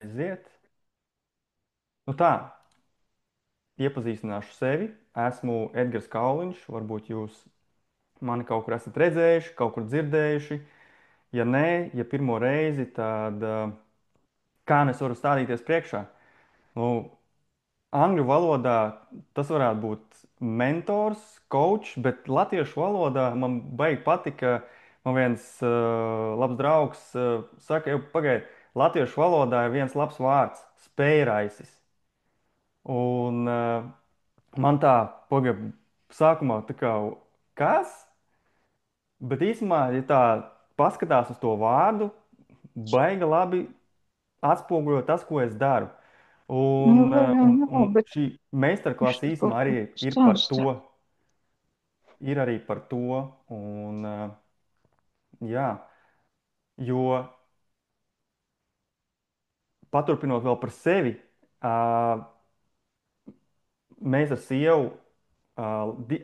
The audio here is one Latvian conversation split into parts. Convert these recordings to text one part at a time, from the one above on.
Aiziet. Nu tā, iepazīstināšu sevi. Esmu Edgars Kauliņš. Varbūt jūs mani kaut kur esat redzējuši, kaut kur dzirdējuši. Ja nē, ja pirmo reizi, tad kā nu es varu stādīties priekšā? Nu, angļu valodā tas varētu būt mentors, coach, bet latviešu valodā man baigi patika. Man viens labs draugs saka, jau pagaidi, latviešu valodā ir viens labs vārds - spējraisis. Un man tā pagaidi sākumā tā kā kas, bet īsumā, ja tā paskatās uz to vārdu, baigi labi atspoguļo tas, ko es daru. Nu, Un, jā, uh, jā, un, jā, un bet šī viņš meistarklase tur kaut īsumā arī ko ir par to. stāsta. Ir arī par to. Un, jā, jo paturpinot vēl par sevi, uh, mēs ar sievu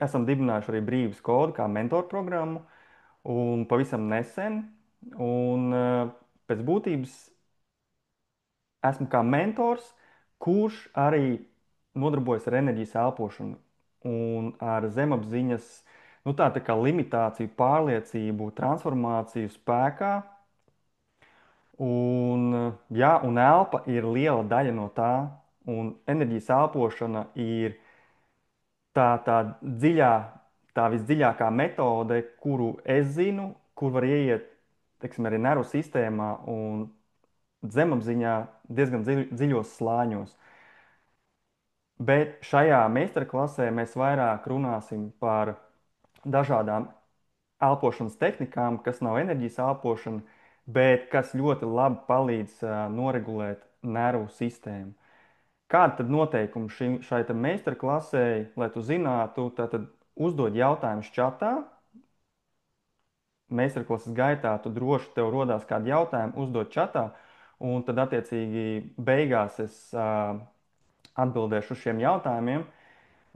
esam dibinājuši arī brīvības kodu kā mentoru programmu. Un pavisam nesen, un pēc būtības esmu kā mentors, kurš arī nodarbojas ar enerģijas elpošanu un ar zemapziņas, nu tā kā limitāciju, pārliecību, transformāciju spēkā. Un, jā, un elpa ir liela daļa no tā, un enerģijas elpošana ir tā dziļā, tā visdziļākā metode, kuru es zinu, kur var ieiet, teiksim, arī nervu sistēmā un zemapziņā diezgan dziļos slāņos. Bet šajā meistarklasē mēs vairāk runāsim par dažādām elpošanas tehnikām, kas nav enerģijas elpošana, bet kas ļoti labi palīdz noregulēt nervu sistēmu. Kāda tad noteikumi šai te meistarklasē, lai tu zinātu, tad uzdod jautājumus čatā. Meistarklases gaitā tu droši tev rodās kādi jautājumi, uzdod čatā, un tad attiecīgi beigās es atbildēšu uz šiem jautājumiem.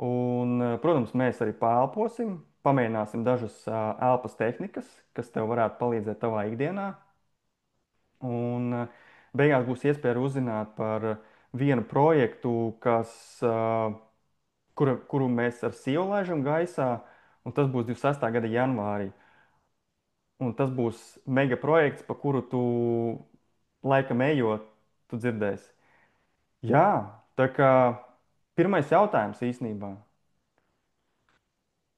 Un, protams, mēs arī pāelposim, pamēģināsim dažas elpas tehnikas, kas tev varētu palīdzēt tavā ikdienā. Un beigās būs iespēja uzzināt par vienu projektu, kuru mēs ar sievu laižam gaisā, un tas būs 26. gada janvārī. Un tas būs mega projekts, pa kuru tu laikam ejot, tu dzirdēsi. Jā, tā kā pirmais jautājums īsnībā.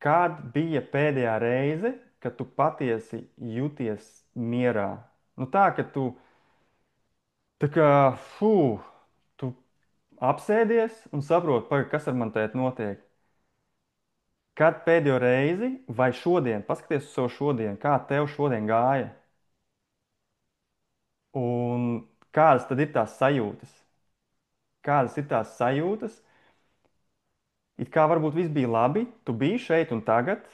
Kad bija pēdējā reize, kad tu patiesi jūties mierā? Nu tā, ka tu tā kā, fū, tu apsēdies un saproti, kas ar mani tagad notiek. Kad pēdējo reizi, vai šodien, paskaties uz savu šodienu, kā tev šodien gāja, un kādas tad ir tās sajūtas? Kādas ir tās sajūtas? It kā varbūt viss bija labi, tu biji šeit un tagad,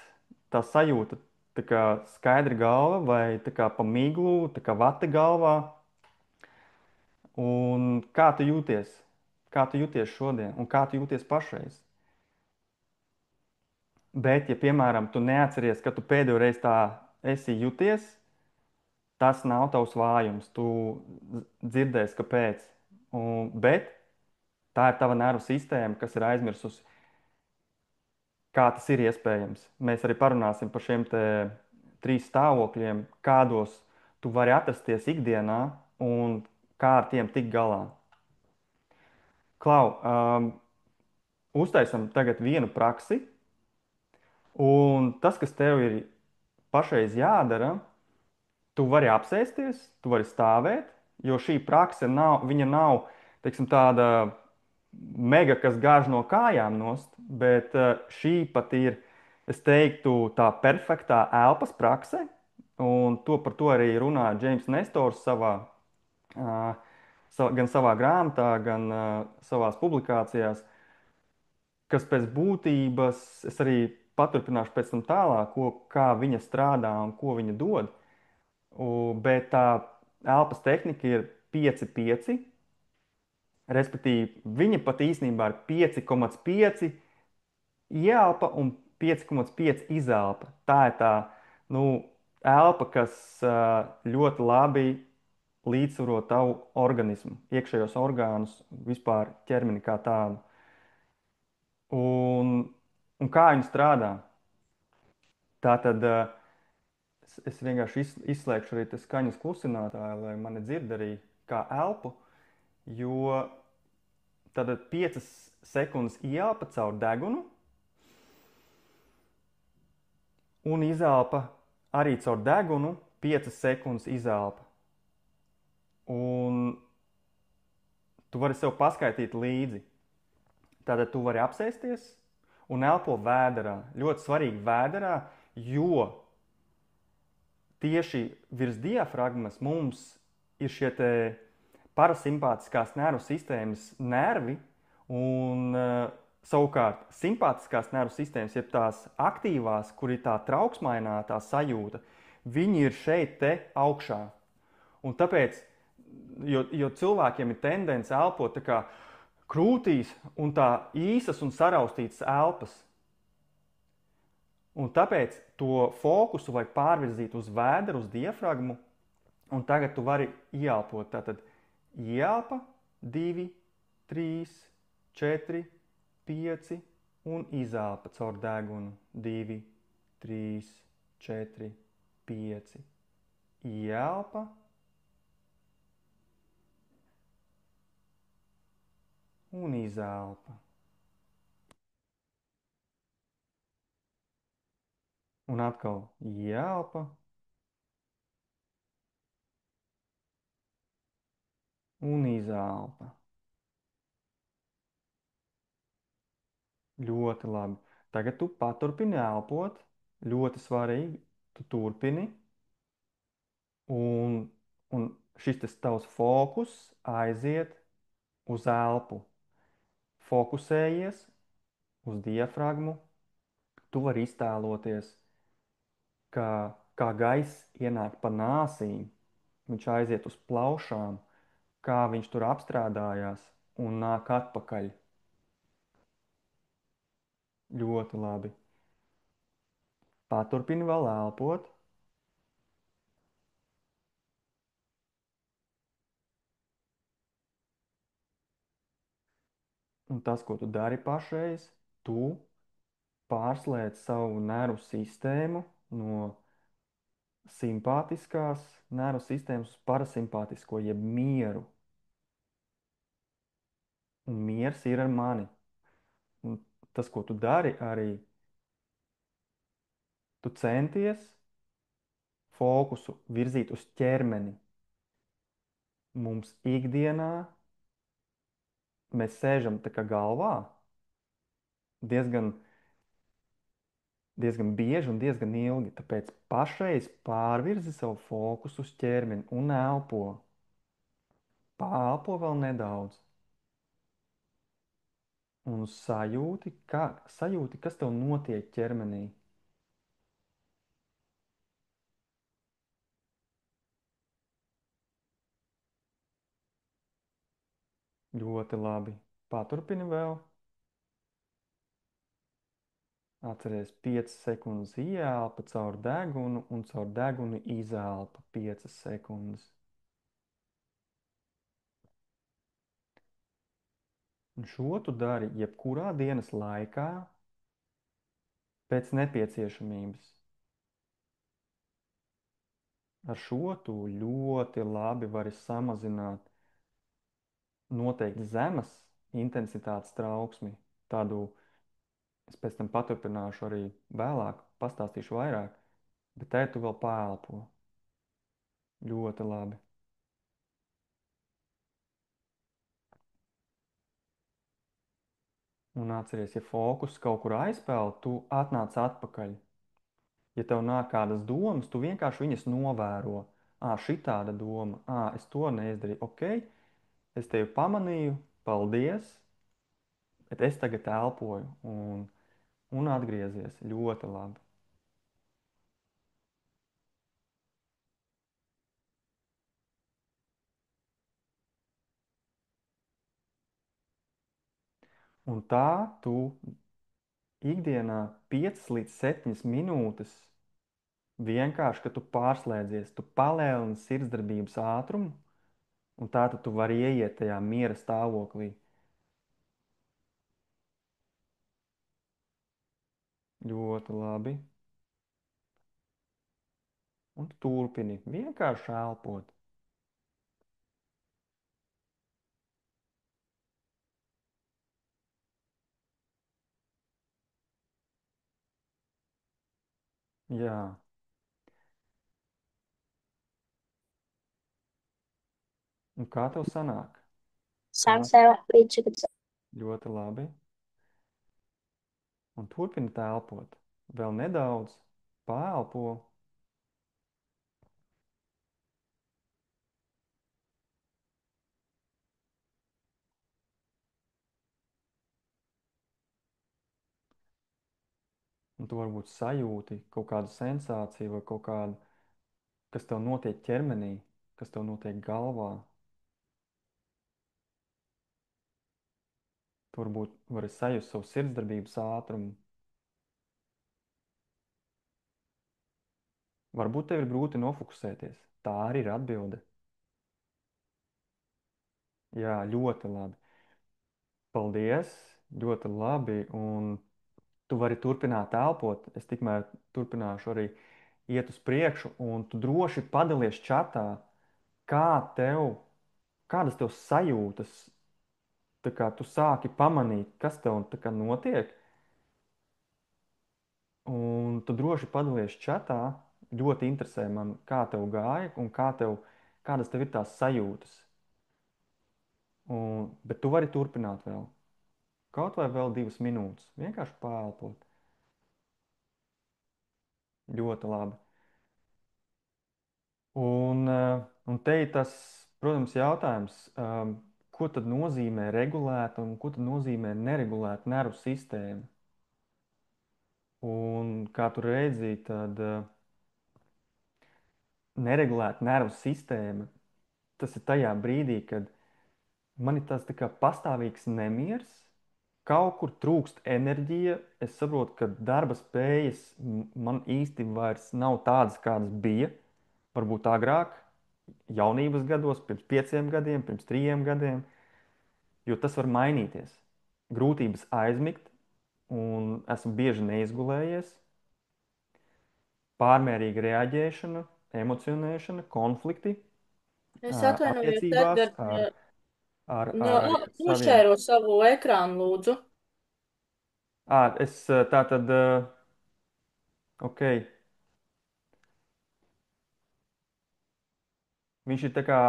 tā sajūta tā kā skaidra galva vai tā kā pa miglu, tā kā vata galvā. Un kā tu jūties? Kā tu jūties šodien un kā tu jūties pašreiz? Bet, ja, piemēram, tu neatceries, ka tu pēdējo reizi tā esi jūties, tas nav tavs vājums. Tu dzirdēsi, kāpēc. Bet tā ir tava nervu sistēma, kas ir aizmirsusi, kā tas ir iespējams. Mēs arī parunāsim par šiem te trīs stāvokļiem, kādos tu vari atrasties ikdienā un kā ar tiem tikt galā. Klau, uztaisam tagad vienu praksi, un tas, kas tev ir pašreiz jādara, tu vari apsēsties, tu vari stāvēt, jo šī prakse nav, viņa nav, teiksim, tāda mega, kas gāž no kājām nost, bet šī pat ir, es teiktu, tā perfektā elpas prakse, un par to arī runā Džeims Nestors uh, gan savā grāmatā, gan savās publikācijās, kas pēc būtības, es arī paturpināšu pēc tam tālāk, kā viņa strādā un ko viņa dod. Bet tā elpas tehnika ir 5,5. Respektīvi, viņa pat īstenībā ir 5,5 ieelpa un 5,5 izelpa. Tā ir tā nu, elpa, kas ļoti labi līdzsvarot tavu organismu, iekšējos orgānus, vispār ķermeni kā tādu. Un, un kā viņi strādā? Tā tad es vienkārši izslēgšu arī tas skaņas klusinātāju, lai mani dzird arī kā elpu, jo tad 5 sekundes ieelpa caur degunu un izelpa arī caur degunu 5 sekundes izelpa. Un tu vari sev paskaidīt līdzi. Tātad tu vari apsēsties un elpo vēderā. Ļoti svarīgi vēderā, jo tieši virs diafragmas mums ir šie parasimpātiskās nervu sistēmas nervi, un savukārt simpātiskās nervu sistēmas, jeb tās aktīvās, kur ir tā trauksmainā tā sajūta, viņi ir šeit te augšā. Un tāpēc, jo cilvēkiem ir tendence elpot tā kā krūtīs un tā īsas un saraustītas elpas. Un tāpēc to fokusu vajag pārvirzīt uz vēderu, uz diafragmu, un tagad tu vari ieelpot. Tātad ieelpa 2, 3, 4, 5 un izelpa caur degunu 2, 3, 4, 5. Ieelpa un izelpa. Un atkal ieelpa un izelpa. Ļoti labi. Tagad tu paturpini elpot. Ļoti svarīgi. Tu turpini. Un, un šis tavs fokus aiziet uz elpu. Fokusējies uz diafragmu. Tu vari iztēloties, kā gaiss ienāk pa nāsīm. Viņš aiziet uz plaušām, kā viņš tur apstrādājās un nāk atpakaļ. Ļoti labi. Paturpini vēl elpot. Un tas, ko tu dari pašreiz, tu pārslēdz savu nervu sistēmu no simpātiskās nervu sistēmas uz parasimpātisko, jeb mieru. Un miers ir ar mani. Un tas, ko tu dari, arī tu centies fokusu virzīt uz ķermeni. Mums ikdienā mēs sēžam tā kā galvā diezgan, diezgan bieži un diezgan ilgi. Tāpēc pašreiz pārvirzi savu fokusu uz ķermeni un elpo. Pāelpo vēl nedaudz. Un sajūti, kas tev notiek ķermenī. Ļoti labi. Paturpini vēl. Atceries 5 sekundes ieelpa caur degunu un caur degunu izelpa 5 sekundes. Un šo tu dari jebkurā dienas laikā pēc nepieciešamības. Ar šo tu ļoti labi vari samazināt noteikti zemes intensitātes trauksmi. Tādu es pēc tam paturpināšu arī vēlāk, pastāstīšu vairāk, bet te tu vēl pāelpo. Ļoti labi. Un atceries, ja fokus kaut kur aizpeld, tu atnāc atpakaļ. Ja tev nāk kādas domas, tu vienkārši viņas novēro. Šitāda doma, es to neizdarīju. Ok, es tevi pamanīju, paldies, bet es tagad elpoju un atgriezies. Ļoti labi. Un tā tu ikdienā 5 līdz 7 minūtes vienkārši, ka tu pārslēdzies, tu palielini sirdsdarbības ātrumu, Un tā tad tu vari ieiet tajā miera stāvoklī. Ļoti labi. Un tu turpini vienkārši elpot. Jā. Un kā tev sanāk? Kā? Sāks jau līdz Ļoti labi. Un turpini tā elpot. Vēl nedaudz. Pāelpo. Un tu varbūt sajūti kaut kādu sensāciju vai kaut kādu, kas tev notiek ķermenī, kas tev notiek galvā. Tu varbūt vari sajust savu sirdsdarbības ātrumu. Varbūt tev ir grūti nofokusēties. Tā arī ir atbilde. Jā, ļoti labi. Paldies! Ļoti labi. Un tu vari turpināt elpot. Es tikmēr turpināšu arī iet uz priekšu, un tu droši padalies čatā, kā tev, kādas tev sajūtas, tā kā tu sāki pamanīt, kas tev tā kā notiek, un tu droši padalies čatā. Ļoti interesē man, kā tev gāja un kādas tev ir tās sajūtas. Bet tu vari turpināt vēl. Kaut vai vēl 2 minūtes. Vienkārši pāelpot. Ļoti labi. Un te ir tas, protams, jautājums, ko tad nozīmē regulēta un ko tad nozīmē neregulēta nervu sistēma. Un kā tu redzi, tad neregulēta nervu sistēma, tas ir tajā brīdī, kad man ir tas tā kā pastāvīgs nemieris, kaut kur trūkst enerģija. Es saprotu, ka darba spējas man īsti vairs nav tādas, kādas bija. Varbūt agrāk, jaunības gados, pirms 5 gadiem, pirms 3 gadiem, jo tas var mainīties. Grūtības aizmigt, un esmu bieži neizgulējies, pārmērīga reaģēšana, emocionēšana, konflikti Es atvainojos, attiecībās Edgars, ar saviem. nošķēro savu ekrānu, lūdzu. Tā tad, ok, viņš ir tā kā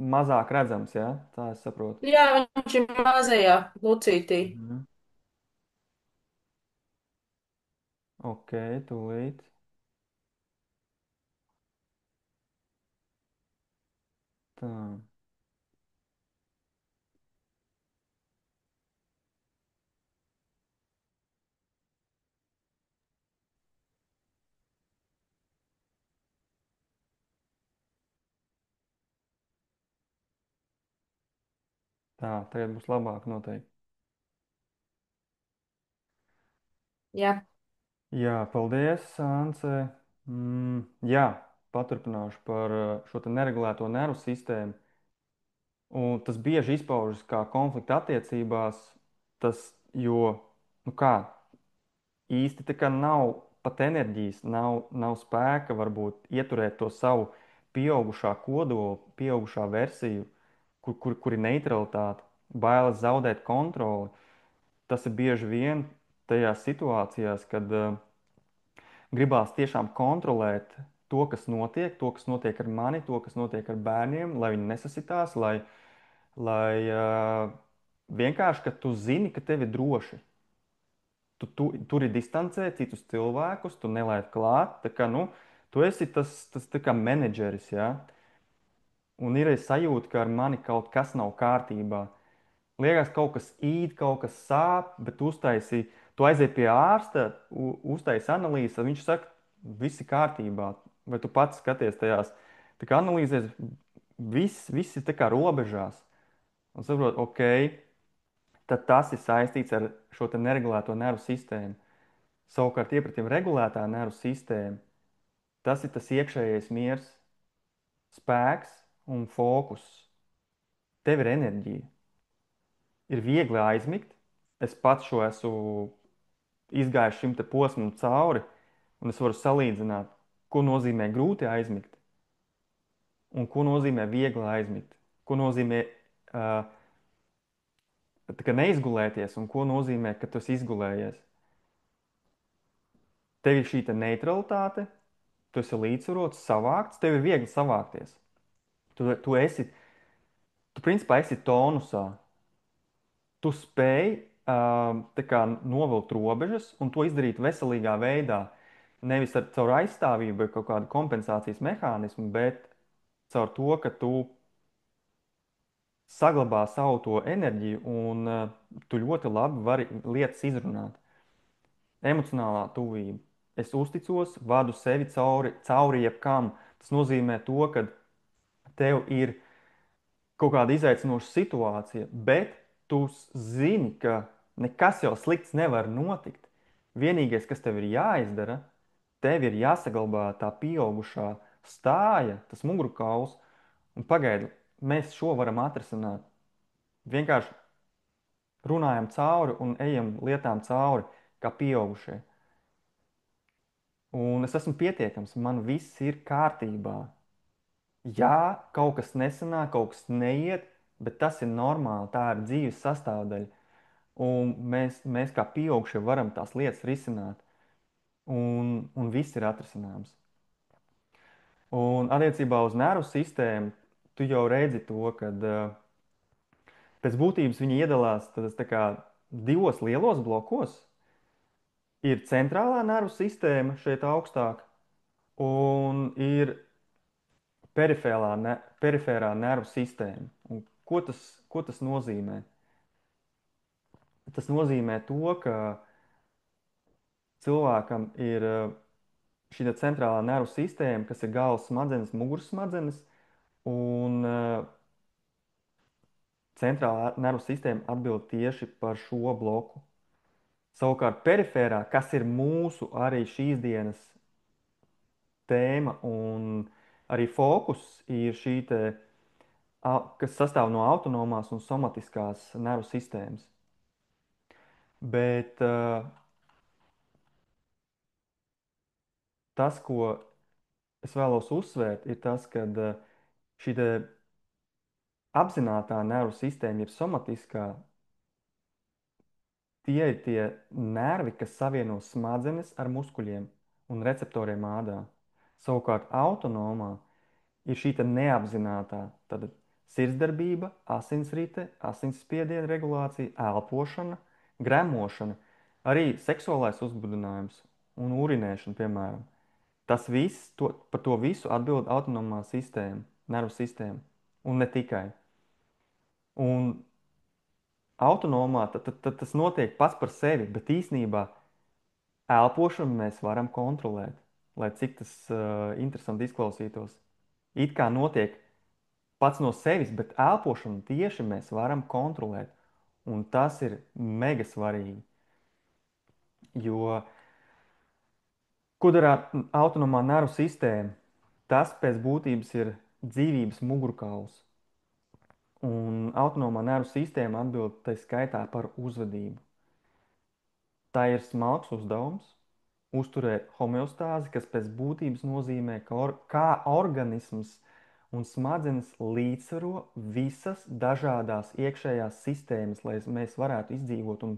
mazāk redzams, jā, tā es saprotu. Jā, viņš ir mazajā lucītī. Mhm. Ok, tūlīt. Tā, tagad būs labāk noteikti. Jā. Jā, paldies, Ance. Jā, paturpināšu par šo te neregulēto nervu sistēmu. Un tas bieži izpaužas kā konflikta attiecībās, jo, nu kā, īsti tā kā nav pat enerģijas, nav spēka varbūt ieturēt to savu pieaugušā kodolu, pieaugušā versiju, kur ir neutralitāte, bailes zaudēt kontroli. Tas ir bieži vien tajās situācijās, kad gribās tiešām kontrolēt to, kas notiek ar mani, to, kas notiek ar bērniem, lai viņi nesasitās, lai vienkārši, ka tu zini, ka tev ir droši. Tu turi distancē citus cilvēkus, tu nelaid klāt. Tā kā, nu, tu esi tas tā kā menedžeris, ja? Un ir sajūta, ka ar mani kaut kas nav kārtībā. Liekas, kaut kas īt, kaut kas sāp, bet tu aiziet pie ārsta, uztaisi analīzes, un viņš saka, viss ir kārtībā. Vai tu pats skaties tajās tā kā analīzēs, viss ir tā kā robežās. Un saprot, ok, tad tas ir saistīts ar šo te neregulēto nervu sistēmu. Savukārt, iepratim regulētā nervu sistēma, tas ir tas iekšējais miers, spēks un fokus. tev ir enerģija, ir viegli aizmigt. Es pats šo esmu izgājis šim te posmam cauri, un es varu salīdzināt, ko nozīmē grūti aizmigt un ko nozīmē viegli aizmigt. Ko nozīmē tā kā neizgulēties un ko nozīmē, ka tu esi izgulējies. Tev ir šī te neutralitāte, tu esi līdzsvarots, savākts, tev ir viegli savākties. Tu principā esi tonusā. Tu spēj tā kā novilkt robežas un to izdarīt veselīgā veidā. Nevis caur aizstāvību vai kaut kādu kompensācijas mehānismu, bet caur to, ka tu saglabā savu to enerģiju un tu ļoti labi vari lietas izrunāt. Emocionālā tuvība. Es uzticos, vadu sevi cauri jebkam. Tas nozīmē to, ka tev ir kaut kāda izaicinoša situācija, bet tu zini, ka nekas jau slikts nevar notikt. Vienīgais, kas tev ir jāizdara, tev ir jāsaglabā tā pieaugušā stāja, tas mugurkauls, un pagaidi, mēs šo varam atrisināt. Vienkārši runājam cauri un ejam lietām cauri, kā pieaugušie. Un es esmu pietiekams, man viss ir kārtībā. Jā, kaut kas nesanāk, kaut kas neiet, bet tas ir normāli, tā ir dzīves sastāvdaļa. Un mēs kā pieaugušie varam tās lietas risināt, un viss ir atrisināms. Un attiecībā uz nervu sistēmu, tu jau redzi to, ka pēc būtības viņi iedalās tā kā divos lielos blokos. Ir centrālā nervu sistēma šeit augstāk, un ir perifērā nervu sistēma. Un ko tas nozīmē? Tas nozīmē to, ka cilvēkam ir šī centrālā nervu sistēma, kas ir galvas smadzenes, muguras smadzenes, un centrālā nervu sistēma atbild tieši par šo bloku. Savukārt perifērā, kas ir mūsu arī šīs dienas tēma un arī fokus, ir šī te, kas sastāv no autonomās un somatiskās nervu sistēmas. Bet tas, ko es vēlos uzsvērt, ir tas, ka šī te apzinātā nervu sistēma, jeb somatiskā, tie ir tie nervi, kas savieno smadzenes ar muskuļiem un receptoriem ādā. Savukārt autonomā ir šī te neapzinātā, tad sirdsdarbība, asinsrite, asinsspiediena regulācija, elpošana, gremošana, arī seksuālais uzbudinājums un urinēšana, piemēram. Tas viss, par to visu atbild autonomā sistēma, nervu sistēma, un ne tikai. Un autonomā tad tas notiek pats par sevi, bet īsnībā elpošanu mēs varam kontrolēt, lai cik tas interesanti izklausītos. It kā notiek pats no sevis, bet elpošanu tieši mēs varam kontrolēt. Un tas ir mega svarīgi, jo ko dara autonomā nervu sistēma? Tas pēc būtības ir dzīvības mugurkauls. Un autonomā nervu sistēma atbild tai skaitā par uzvedību. Tā ir smalks uzdevums uzturēt homeostāzi, kas pēc būtības nozīmē, kā organisms un smadzenes līdzsvaro visas dažādās iekšējās sistēmas, lai mēs varētu izdzīvot un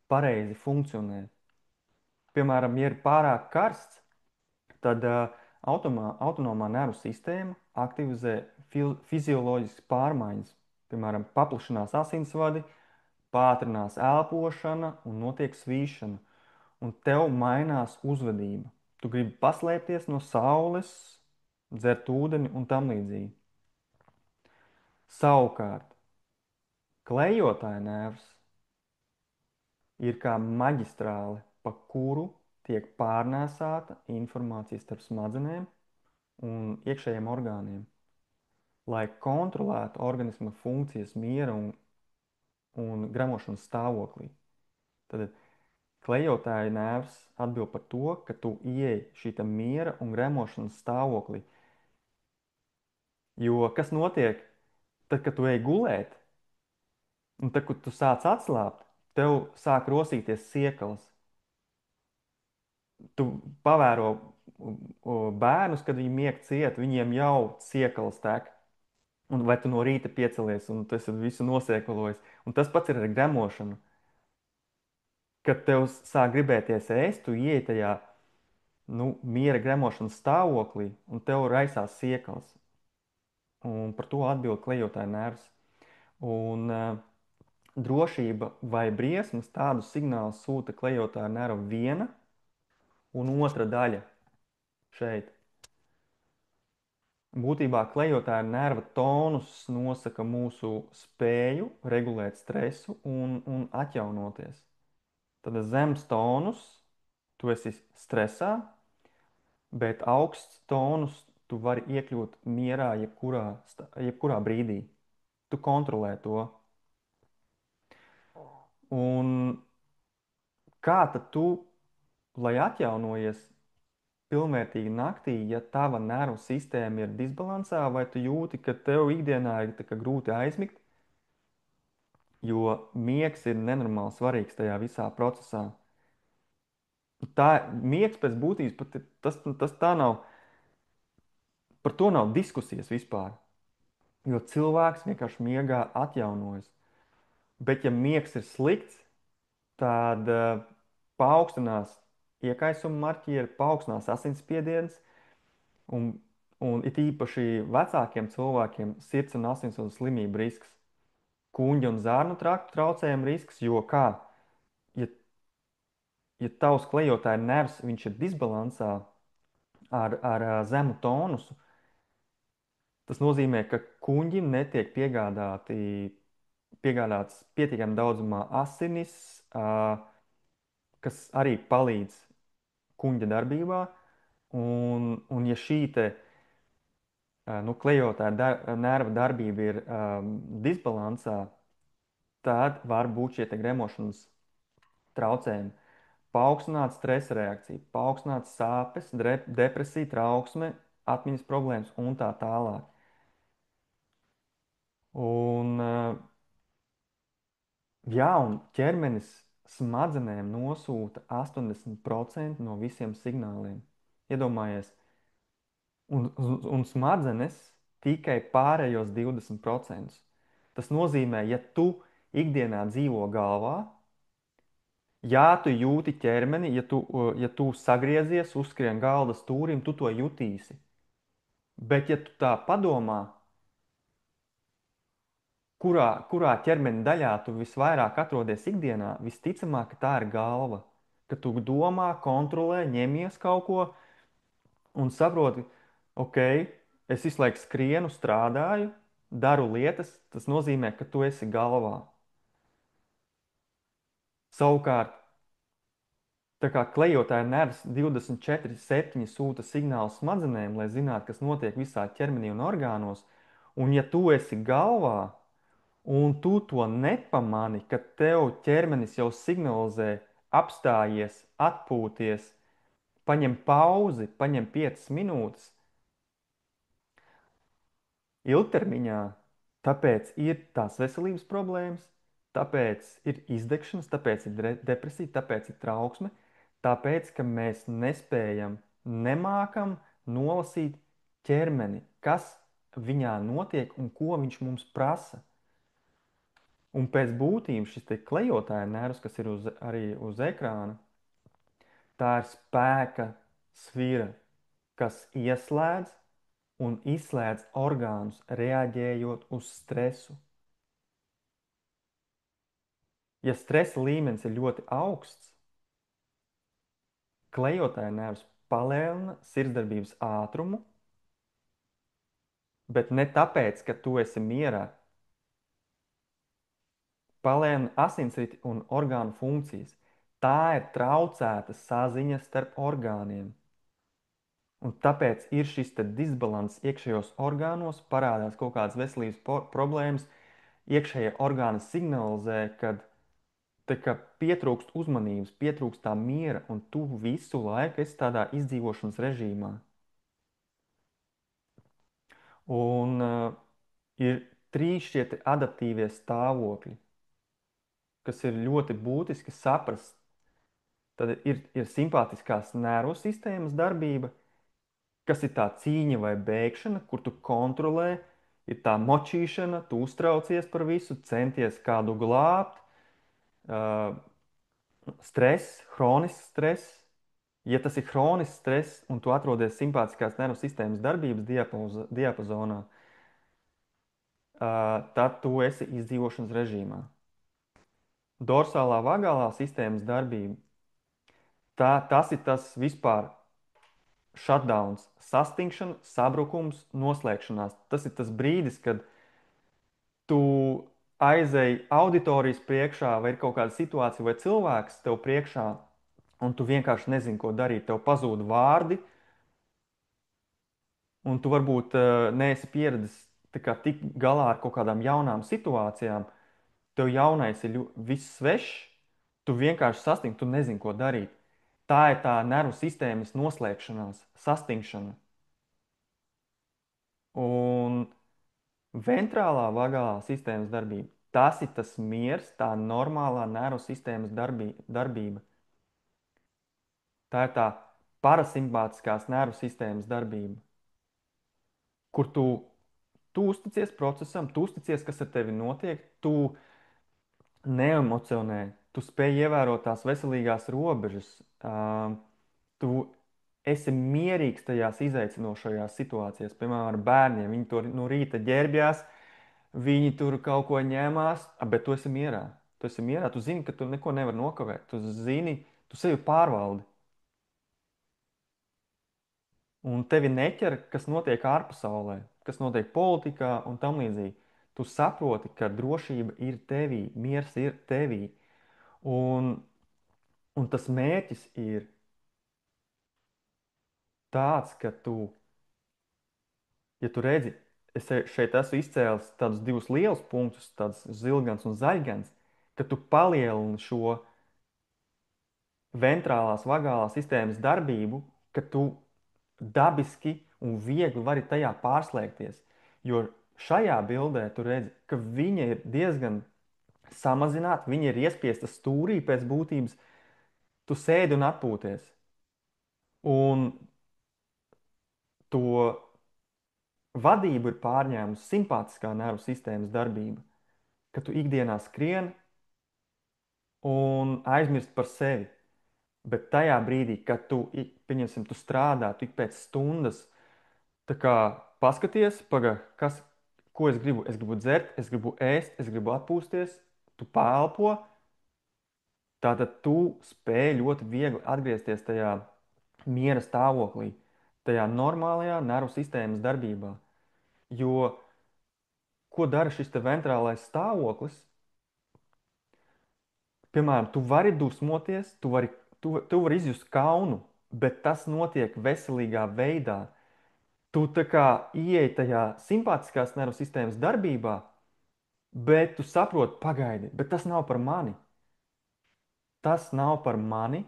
pareizi funkcionēt. Piemēram, ja ir pārāk karsts, tad autonomā nervu sistēma aktivizē fizioloģiskas pārmaiņas. Piemēram, paplašinās asinsvadi, pātrinās elpošana un notiek svīšana. Un tev mainās uzvedība. Tu gribi paslēpties no saules, dzert ūdeni un tam līdzīgi. Savukārt, klejotāja nervs ir kā maģistrāle, pa kuru tiek pārnēsāta informācija starp smadzenēm un iekšējiem orgāniem, lai kontrolētu organisma funkcijas miera un gremošanas stāvoklī. Tad klejotāja nervs atbild par to, ka tu ieej šī miera un gremošanas stāvoklī. Jo kas notiek? tad, kad tu ej gulēt, un tad, kad tu sāc atslābt, tev sāk rosīties siekals. Tu pavēro bērnus, kad viņi mieg ciet, viņiem jau siekals tek. Un vai tu no rīta piecelies un tu esi visu nosiekalojis. Un tas pats ir ar gremošanu. Kad tev sāk gribēties ēst, tu ieej tajā miera gremošanas stāvoklī un tev raisās siekals. Un par to atbild klejotāja nervs. Un drošība vai briesmas tādu signālu sūta klejotāja nerva viena un otra daļa šeit. Būtībā klejotāja nerva tonus nosaka mūsu spēju regulēt stresu un atjaunoties. Tad zems tonus, tu esi stresā, bet augsts tonus tu vari iekļūt mierā jebkurā brīdī. Tu kontrolē to. Un kā tad tu, lai atjaunojies pilnvērtīgi naktī, ja tava nervu sistēma ir disbalansā, vai tu jūti, ka tev ikdienā ir tā kā grūti aizmigt, jo miegs ir nenormāli svarīgs tajā visā procesā. Tā miegs pēc būtības pat tas tā nav, par to nav diskusijas vispār, jo cilvēks vienkārši miegā atjaunojas. Bet ja miegs ir slikts, tad paaugstinās iekaisuma marķieri, paaugstinās asinsspiediens, un, un it īpaši vecākiem cilvēkiem sirds un asinsvadu slimību risks, kuņģa un zārnu traktu traucējumu risks, jo kā, ja, ja tavs klejotāja nervs, viņš ir disbalansā ar zemu tonusu, tas nozīmē, ka kuņģim netiek piegādāts pietiekami daudzumā asinis, kas arī palīdz kuņģa darbībā. Un ja šī te, klejotāja nerva darbība ir disbalansā, tad var būt šie te gremošanas traucējumi. Paaugstināta stresa reakcija, paaugstināta sāpes, depresija, trauksme, atmiņas problēmas un tā tālāk. Un, jā, un ķermenis smadzenēm nosūta 80% no visiem signāliem. Iedomājies, un smadzenes tikai pārējos 20%. Tas nozīmē, ja tu ikdienā dzīvo galvā, jā, tu jūti ķermeni, ja tu sagriezies, uzskrien galda stūrim, tu to jutīsi. Bet, ja tu tā padomā, kurā ķermeņa daļā tu visvairāk atrodies ikdienā, visticamāk, ka tā ir galva. Ka tu domā, kontrolē, ņemies kaut ko un saproti, ok, es visu laiku skrienu, strādāju, daru lietas, tas nozīmē, ka tu esi galvā. Savukārt, tā kā klejotāja nervs 24/7 sūta signālu smadzenēm, lai zinātu, kas notiek visā ķermenī un orgānos, un ja tu esi galvā, un tu to nepamani, ka tev ķermenis jau signalizē, apstājies, atpūties, paņem pauzi, paņem 5 minūtes, ilgtermiņā, tāpēc ir tās veselības problēmas, tāpēc ir izdegšanas, tāpēc ir depresija, tāpēc ir trauksme, tāpēc, ka mēs nespējam, nemākam nolasīt ķermeni, kas viņā notiek un ko viņš mums prasa. Un pēc būtības šis te klejotāja nervs, kas ir arī uz ekrāna, tā ir spēka svira, kas ieslēdz un izslēdz orgānus, reaģējot uz stresu. Ja stresa līmenis ir ļoti augsts, klejotāja nervs palielina sirdsdarbības ātrumu, bet ne tāpēc, ka tu esi mierā. Palielina asinsriti un orgānu funkcijas. Tā ir traucēta saziņa starp orgāniem. Un tāpēc ir šis disbalans iekšējos orgānos, parādās kaut kādas veselības problēmas. Iekšējie orgāni signalizē, ka pietrūkst uzmanības, pietrūkst tā miera, un tu visu laiku esi tādā izdzīvošanas režīmā. Un ir trīs šie te adaptīvie stāvokļi, kas ir ļoti būtiski saprast. Tad ir simpātiskās nervu sistēmas darbība, kas ir tā cīņa vai bēgšana, kur tu kontrolē, ir tā močīšana, tu uztraucies par visu, centies kādu glābt, uh, stress, hronisks stress. Ja tas ir hronisks stress un tu atrodies simpātiskās nervu sistēmas darbības diapazonā, tad tu esi izdzīvošanas režīmā. Dorsālā vagālā sistēmas darbība, tas ir tas vispār shutdowns, sastingšana, sabrukums, noslēgšanās. Tas ir tas brīdis, kad tu aizej auditorijas priekšā, vai ir kaut kāda situācija, vai cilvēks tev priekšā, un tu vienkārši nezini, ko darīt. Tev pazūd vārdi, un tu varbūt neesi pieredzējis tik galā ar kaut kādām jaunām situācijām. Tev jaunais ir viss svešs, tu vienkārši sasting, tu nezini, ko darīt. Tā ir tā nervu sistēmas noslēgšanās, sastingšana. Un ventrālā vagālā sistēmas darbība. Tas ir tas miers, tā normālā nervu sistēmas darbība. Tā ir tā parasimpātiskās nervu sistēmas darbība, kur tu uzticies procesam, tu uzticies, kas ar tevi notiek, tu neemocionē, tu spēj ievērot tās veselīgās robežas, tu esi mierīgs tajās izaicinošajās situācijās. Piemēram, ar bērniem. Viņi tur no rīta ģērbjās, viņi tur kaut ko ņēmās, bet tu esi mierā. Tu esi mierā, tu zini, ka tu neko nevari nokavēt. Tu zini, tu sevi pārvaldi. Un tevi neķer, kas notiek ārpasaulē, kas notiek politikā un tam līdzīgi. Tu saproti, ka drošība ir tevī, miers ir tevī. Un, un tas mērķis ir tāds, ka ja tu redzi, šeit esmu izcēlis tādus divus lielus punktus, tādus zilgans un zaļgans, ka tu palielini šo ventrālās vagālās sistēmas darbību, ka tu dabiski un viegli vari tajā pārslēgties. Jo šajā bildē tu redzi, ka viņa ir diezgan samazināta, viņa ir iespiesta stūrī pēc būtības. Tu sēdi un atpūties. Un to vadību ir pārņēmusi simpātiskā nervu sistēmas darbība, ka tu ikdienā skrien un aizmirst par sevi. Bet tajā brīdī, kad pieņemsim, tu strādā, tu ik pēc stundas tā kā paskaties, ko es gribu. Es gribu dzert, es gribu ēst, es gribu atpūsties, tu pāelpo, tātad tu spēj ļoti viegli atgriezties tajā miera stāvoklī, tajā normālajā nervu sistēmas darbībā. Jo ko dara šis te ventrālais stāvoklis? Piemēram, tu vari dusmoties, tu vari izjust kaunu, bet tas notiek veselīgā veidā. Tu tā kā ieej tajā simpātiskās nervu sistēmas darbībā, bet tu saproti, pagaidi, bet tas nav par mani. Tas nav par mani,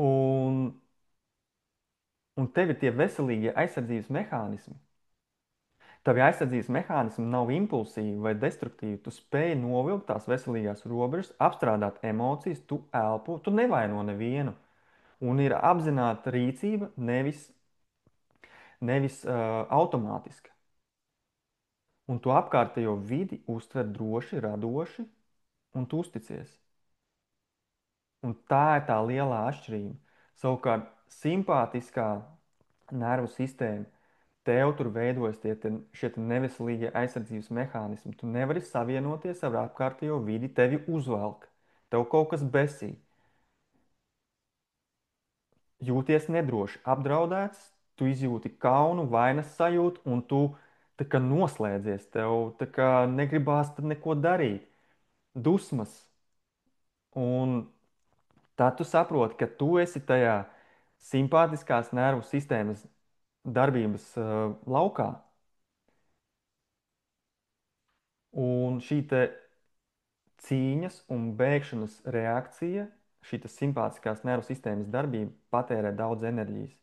un, un tev ir tie veselīgie aizsardzības mehānismi. Tavi aizsardzības mehānismi nav impulsīvi vai destruktīvi. Tu spēj novilkt tās veselīgās robežas, apstrādāt emocijas, tu elpo, tu nevaino nevienu. Un ir apzināta rīcība, nevis automātiska. Un tu apkārtējo vidi uztver droši, radoši, un tu uzticies. Un tā ir tā lielā atšķirība. Savukārt, simpātiskā nervu sistēma, tev tur veidojas šie te neveselīgie aizsardzības mehānismi. Tu nevari savienoties ar apkārtējo vidi, tevi uzvelk. Tev kaut kas besī. Jūties nedroši, apdraudēts, tu izjūti kaunu, vainas sajūtu, un tu tā kā noslēdzies. Tev tā kā negribās tad neko darīt. Dusmas. Un tad tu saproti, ka tu esi tajā simpātiskās nervu sistēmas darbības laukā. Un šī te cīņas un bēgšanas reakcija, šī te simpātiskās nervu sistēmas darbība patērē daudz enerģijas.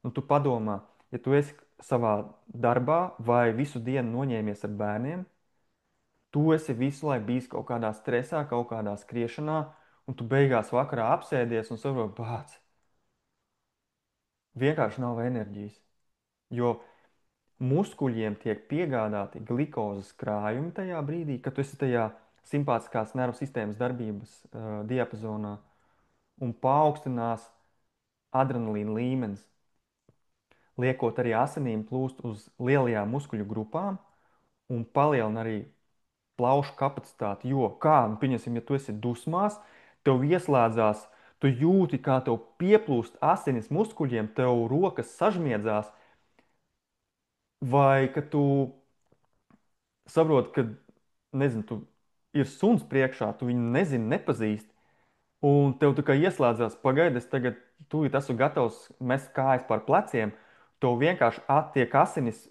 Nu, tu padomā, ja tu esi savā darbā vai visu dienu noņēmies ar bērniem, tu esi visu laiku bijis kaut kādā stresā, kaut kādā skriešanā, un tu beigās vakarā apsēdies un saproti, bāc, vienkārši nav enerģijas. Jo muskuļiem tiek piegādāti glikozes krājumi tajā brīdī, kad tu esi tajā simpātiskās nervu sistēmas darbības diapazonā un paaugstinās adrenalīna līmenis, liekot arī asinīm plūst uz lielajām muskuļu grupām un palielina arī plaušu kapacitāti. Jo, kā, nu, pieņemsim, ja tu esi dusmās, tev ieslēdzās, tu jūti, kā tev pieplūst asinis muskuļiem, tev rokas sažmiedzās, vai ka tu saproti, ka, nezinu, tu ir suns priekšā, tu viņu nezini, nepazīsti, un tev tā kā ieslēdzās, pagaidi, es tagad tūlīt esmu gatavs mest kājas pār pleciem, tev vienkārši attiek asinis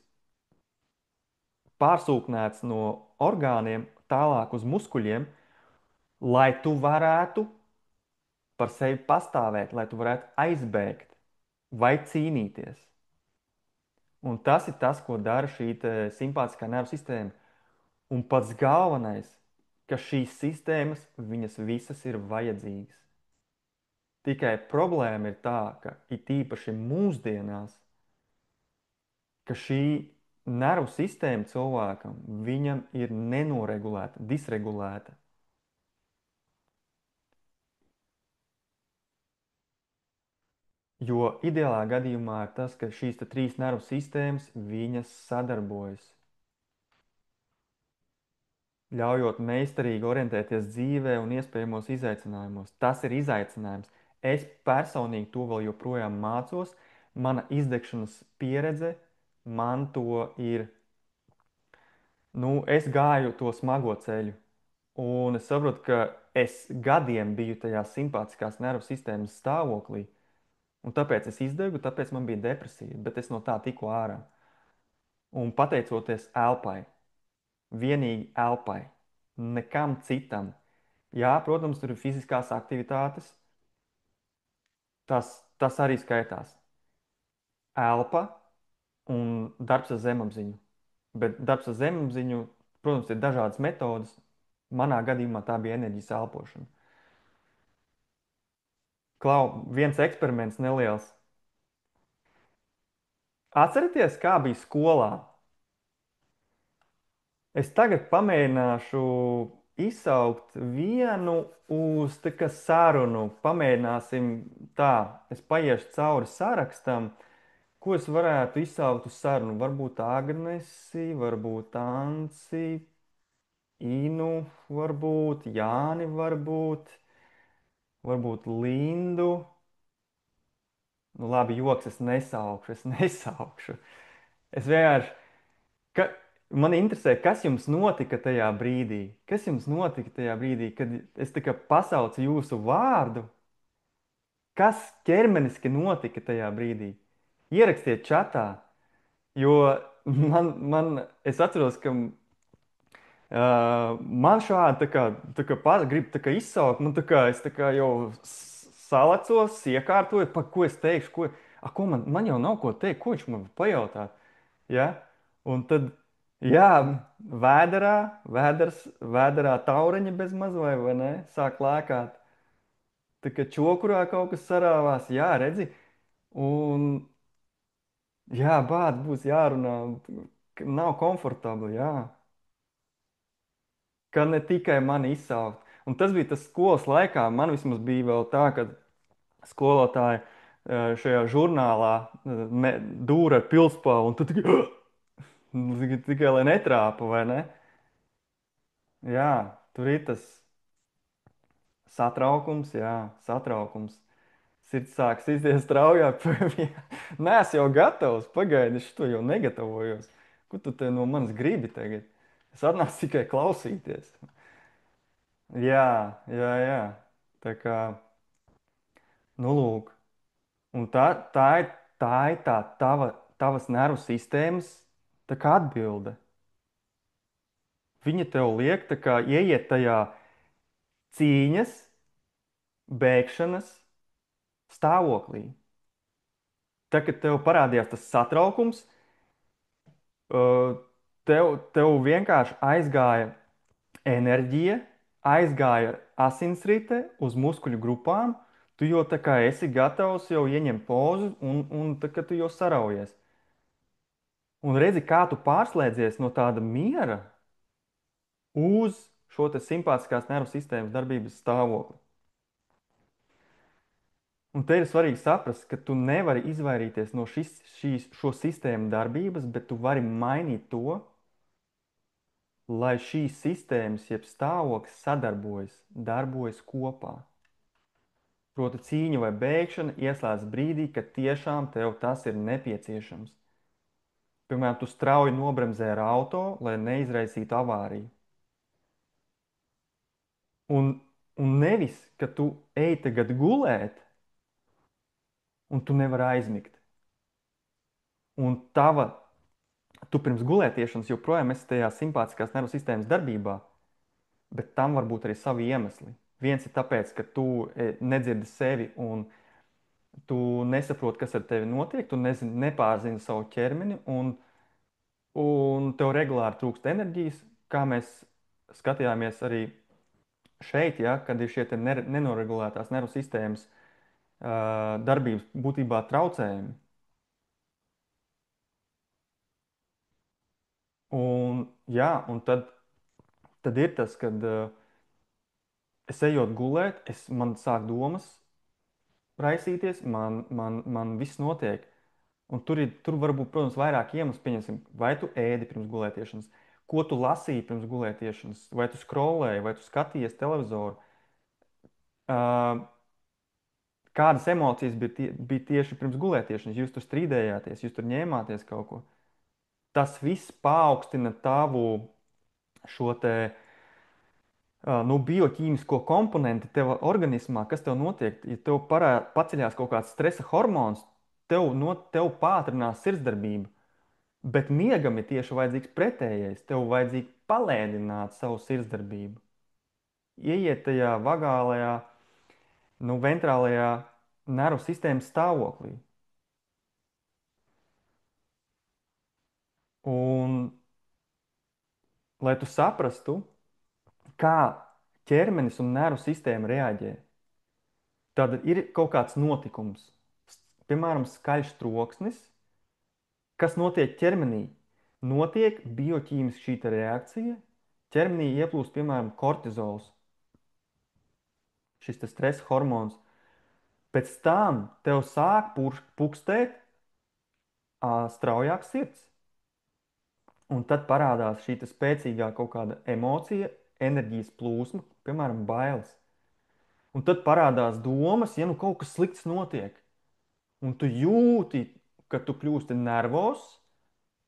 pārsūknēts no orgāniem tālāk uz muskuļiem, lai tu varētu par sevi pastāvēt, lai tu varētu aizbēgt vai cīnīties. Un tas ir tas, ko dara šī simpātiskā nervu sistēma. Un pats galvenais, ka šīs sistēmas, viņas visas ir vajadzīgas. Tikai problēma ir tā, ka it īpaši mūsdienās, ka šī nervu sistēma cilvēkam, viņam ir nenoregulēta, disregulēta. Jo ideālā gadījumā ir tas, ka šīs trīs nervu sistēmas, viņas sadarbojas, ļaujot meistarīgi orientēties dzīvē un iespējamos izaicinājumos. Tas ir izaicinājums. Es personīgi to vēl joprojām mācos. Mana izdegšanas pieredze man to ir, nu, es gāju to smago ceļu. Un es saprotu, ka es gadiem biju tajā simpātiskās nervu sistēmas stāvoklī. Un tāpēc es izdegu, tāpēc man bija depresija, bet es no tā tiku ārā. Un pateicoties elpai, vienīgi elpai, nekam citam. Jā, protams, tur ir fiziskās aktivitātes, tas arī skaitās. Elpa un darbs ar zemapziņu. Bet darbs ar zemapziņu, protams, ir dažādas metodas. Manā gadījumā tā bija enerģijas elpošana. Klau, viens eksperiments neliels. Atcerieties, kā bija skolā? Es tagad pamēģināšu izsaukt vienu uz tā kā sarunu. Pamēģināsim tā. Es paiešu cauri sarakstam, ko es varētu izsaukt uz sarunu. Varbūt Agnesi, varbūt Anci, Inu, varbūt Jāni, varbūt Lindu. Nu labi, joks es nesaukšu, es nesaukšu. Es vienkārši, ka, man interesē, kas jums notika tajā brīdī? Kas jums notika tajā brīdī, kad es tā kā pasaucu jūsu vārdu? Kas ķermeniski notika tajā brīdī? Ierakstiet čatā, jo es atceros, ka man šādi grib tā kā izsaukt, man tā kā es tā kā jau salecos, iekārtoju, pa ko es teikšu, ko man jau nav ko teikt, ko viņš man pajautā. Ja? Un tad, jā, vēderā taureņi bez maz vai ne, sāk lēkāt. Tā kā čokurā kaut kas sarāvās, jā, redzi, un jā, bād būs jārunā, nav komfortabli, jā. Ka ne tikai mani izsaukt. Un tas bija tas skolas laikā, man vismaz bija vēl tā, ka skolotāji šajā žurnālā dūra ar pilspālu, un tu tikai, tikai lai netrāpa, vai ne? Jā, tur ir tas satraukums, jā, satraukums. Sirds sāks izties straujāk. Nē, es jau gatavs, pagaidi, es to jau negatavojos. Ko tu te no manis gribi tagad? Es atnācu tikai klausīties. Jā, jā. Tā kā, nu lūk. Un tā ir tavas nervu sistēmas tā kā atbilde. Viņa tev liek tā kā ieiet tajā cīņas, bēgšanas stāvoklī. Tad, kad tev parādījās tas satraukums, Uh, tev vienkārši aizgāja enerģija, aizgāja asinsrite uz muskuļu grupām. Tu jau tā kā esi gatavs jau ieņemt pozu, un tā, kad tu jau saraujies. Un redzi, kā tu pārslēdzies no tāda miera uz šo te simpātiskās nervu sistēmas darbības stāvokli. Un te ir svarīgi saprast, ka tu nevari izvairīties no šo sistēmu darbības, bet tu vari mainīt to, lai šīs sistēmas, jeb stāvoklis sadarbojas, darbojas kopā. Proti, cīņa vai bēgšana ieslēdz brīdī, kad tiešām tev tas ir nepieciešams. Piemēram, tu strauji nobremzē ar auto, lai neizraisītu avāriju. Un, un nevis, ka tu ej tagad gulēt, un tu nevari aizmigt. Un tu pirms gulētiešanas joprojām esi tajā simpātiskās nervu sistēmas darbībā, bet tam var būt arī savi iemesli. Viens ir tāpēc, ka tu nedzirdi sevi un tu nesaproti, kas ar tevi notiek, tu nepārzini savu ķermeni, un tev regulāri trūkst enerģijas, kā mēs skatījāmies arī šeit, ja, kad ir šie te nenoregulētās nervu sistēmas darbības būtībā traucējumi. Un, jā, un tad ir tas, kad es ejot gulēt, man sāk domas raisīties, man viss notiek. Un tur var būt, protams, vairāk iemeslu. Pieņemsim, vai tu ēdi pirms gulētiešanas, ko tu lasīji pirms gulētiešanas, vai tu skrolēji, vai tu skatījies televizoru. Uh, Kādas emocijas bija tieši pirms gulētiešanas? Jūs tur strīdējāties, jūs tur ņēmāties kaut ko. Tas viss paaugstina tavu šo te nu, bioķīmisko komponenti tev organismā, kas tev notiek. Ja tev paceļās kaut kāds stresa hormons, tev pātrinās sirdsdarbība. Bet miegam ir tieši vajadzīgs pretējais. Tev vajadzīgi palēnināt savu sirdsdarbību. Ieiet tajā vagālajā, nu, ventrālajā nervu sistēmas stāvoklī. Un, lai tu saprastu, kā ķermenis un nervu sistēma reaģē, tad ir kaut kāds notikums, piemēram, skaļš troksnis, kas notiek ķermenī. Notiek bioķīmiski šī reakcija, ķermenī ieplūst, piemēram, kortizols, šis stresa hormons. Pēc tam tev sāk pukstēt straujāk sirds. Un tad parādās šī spēcīgā kaut kāda emocija, enerģijas plūsma, piemēram, bailes. Un tad parādās domas, ja nu kaut kas slikts notiek. Un tu jūti, ka tu kļūsti nervozs,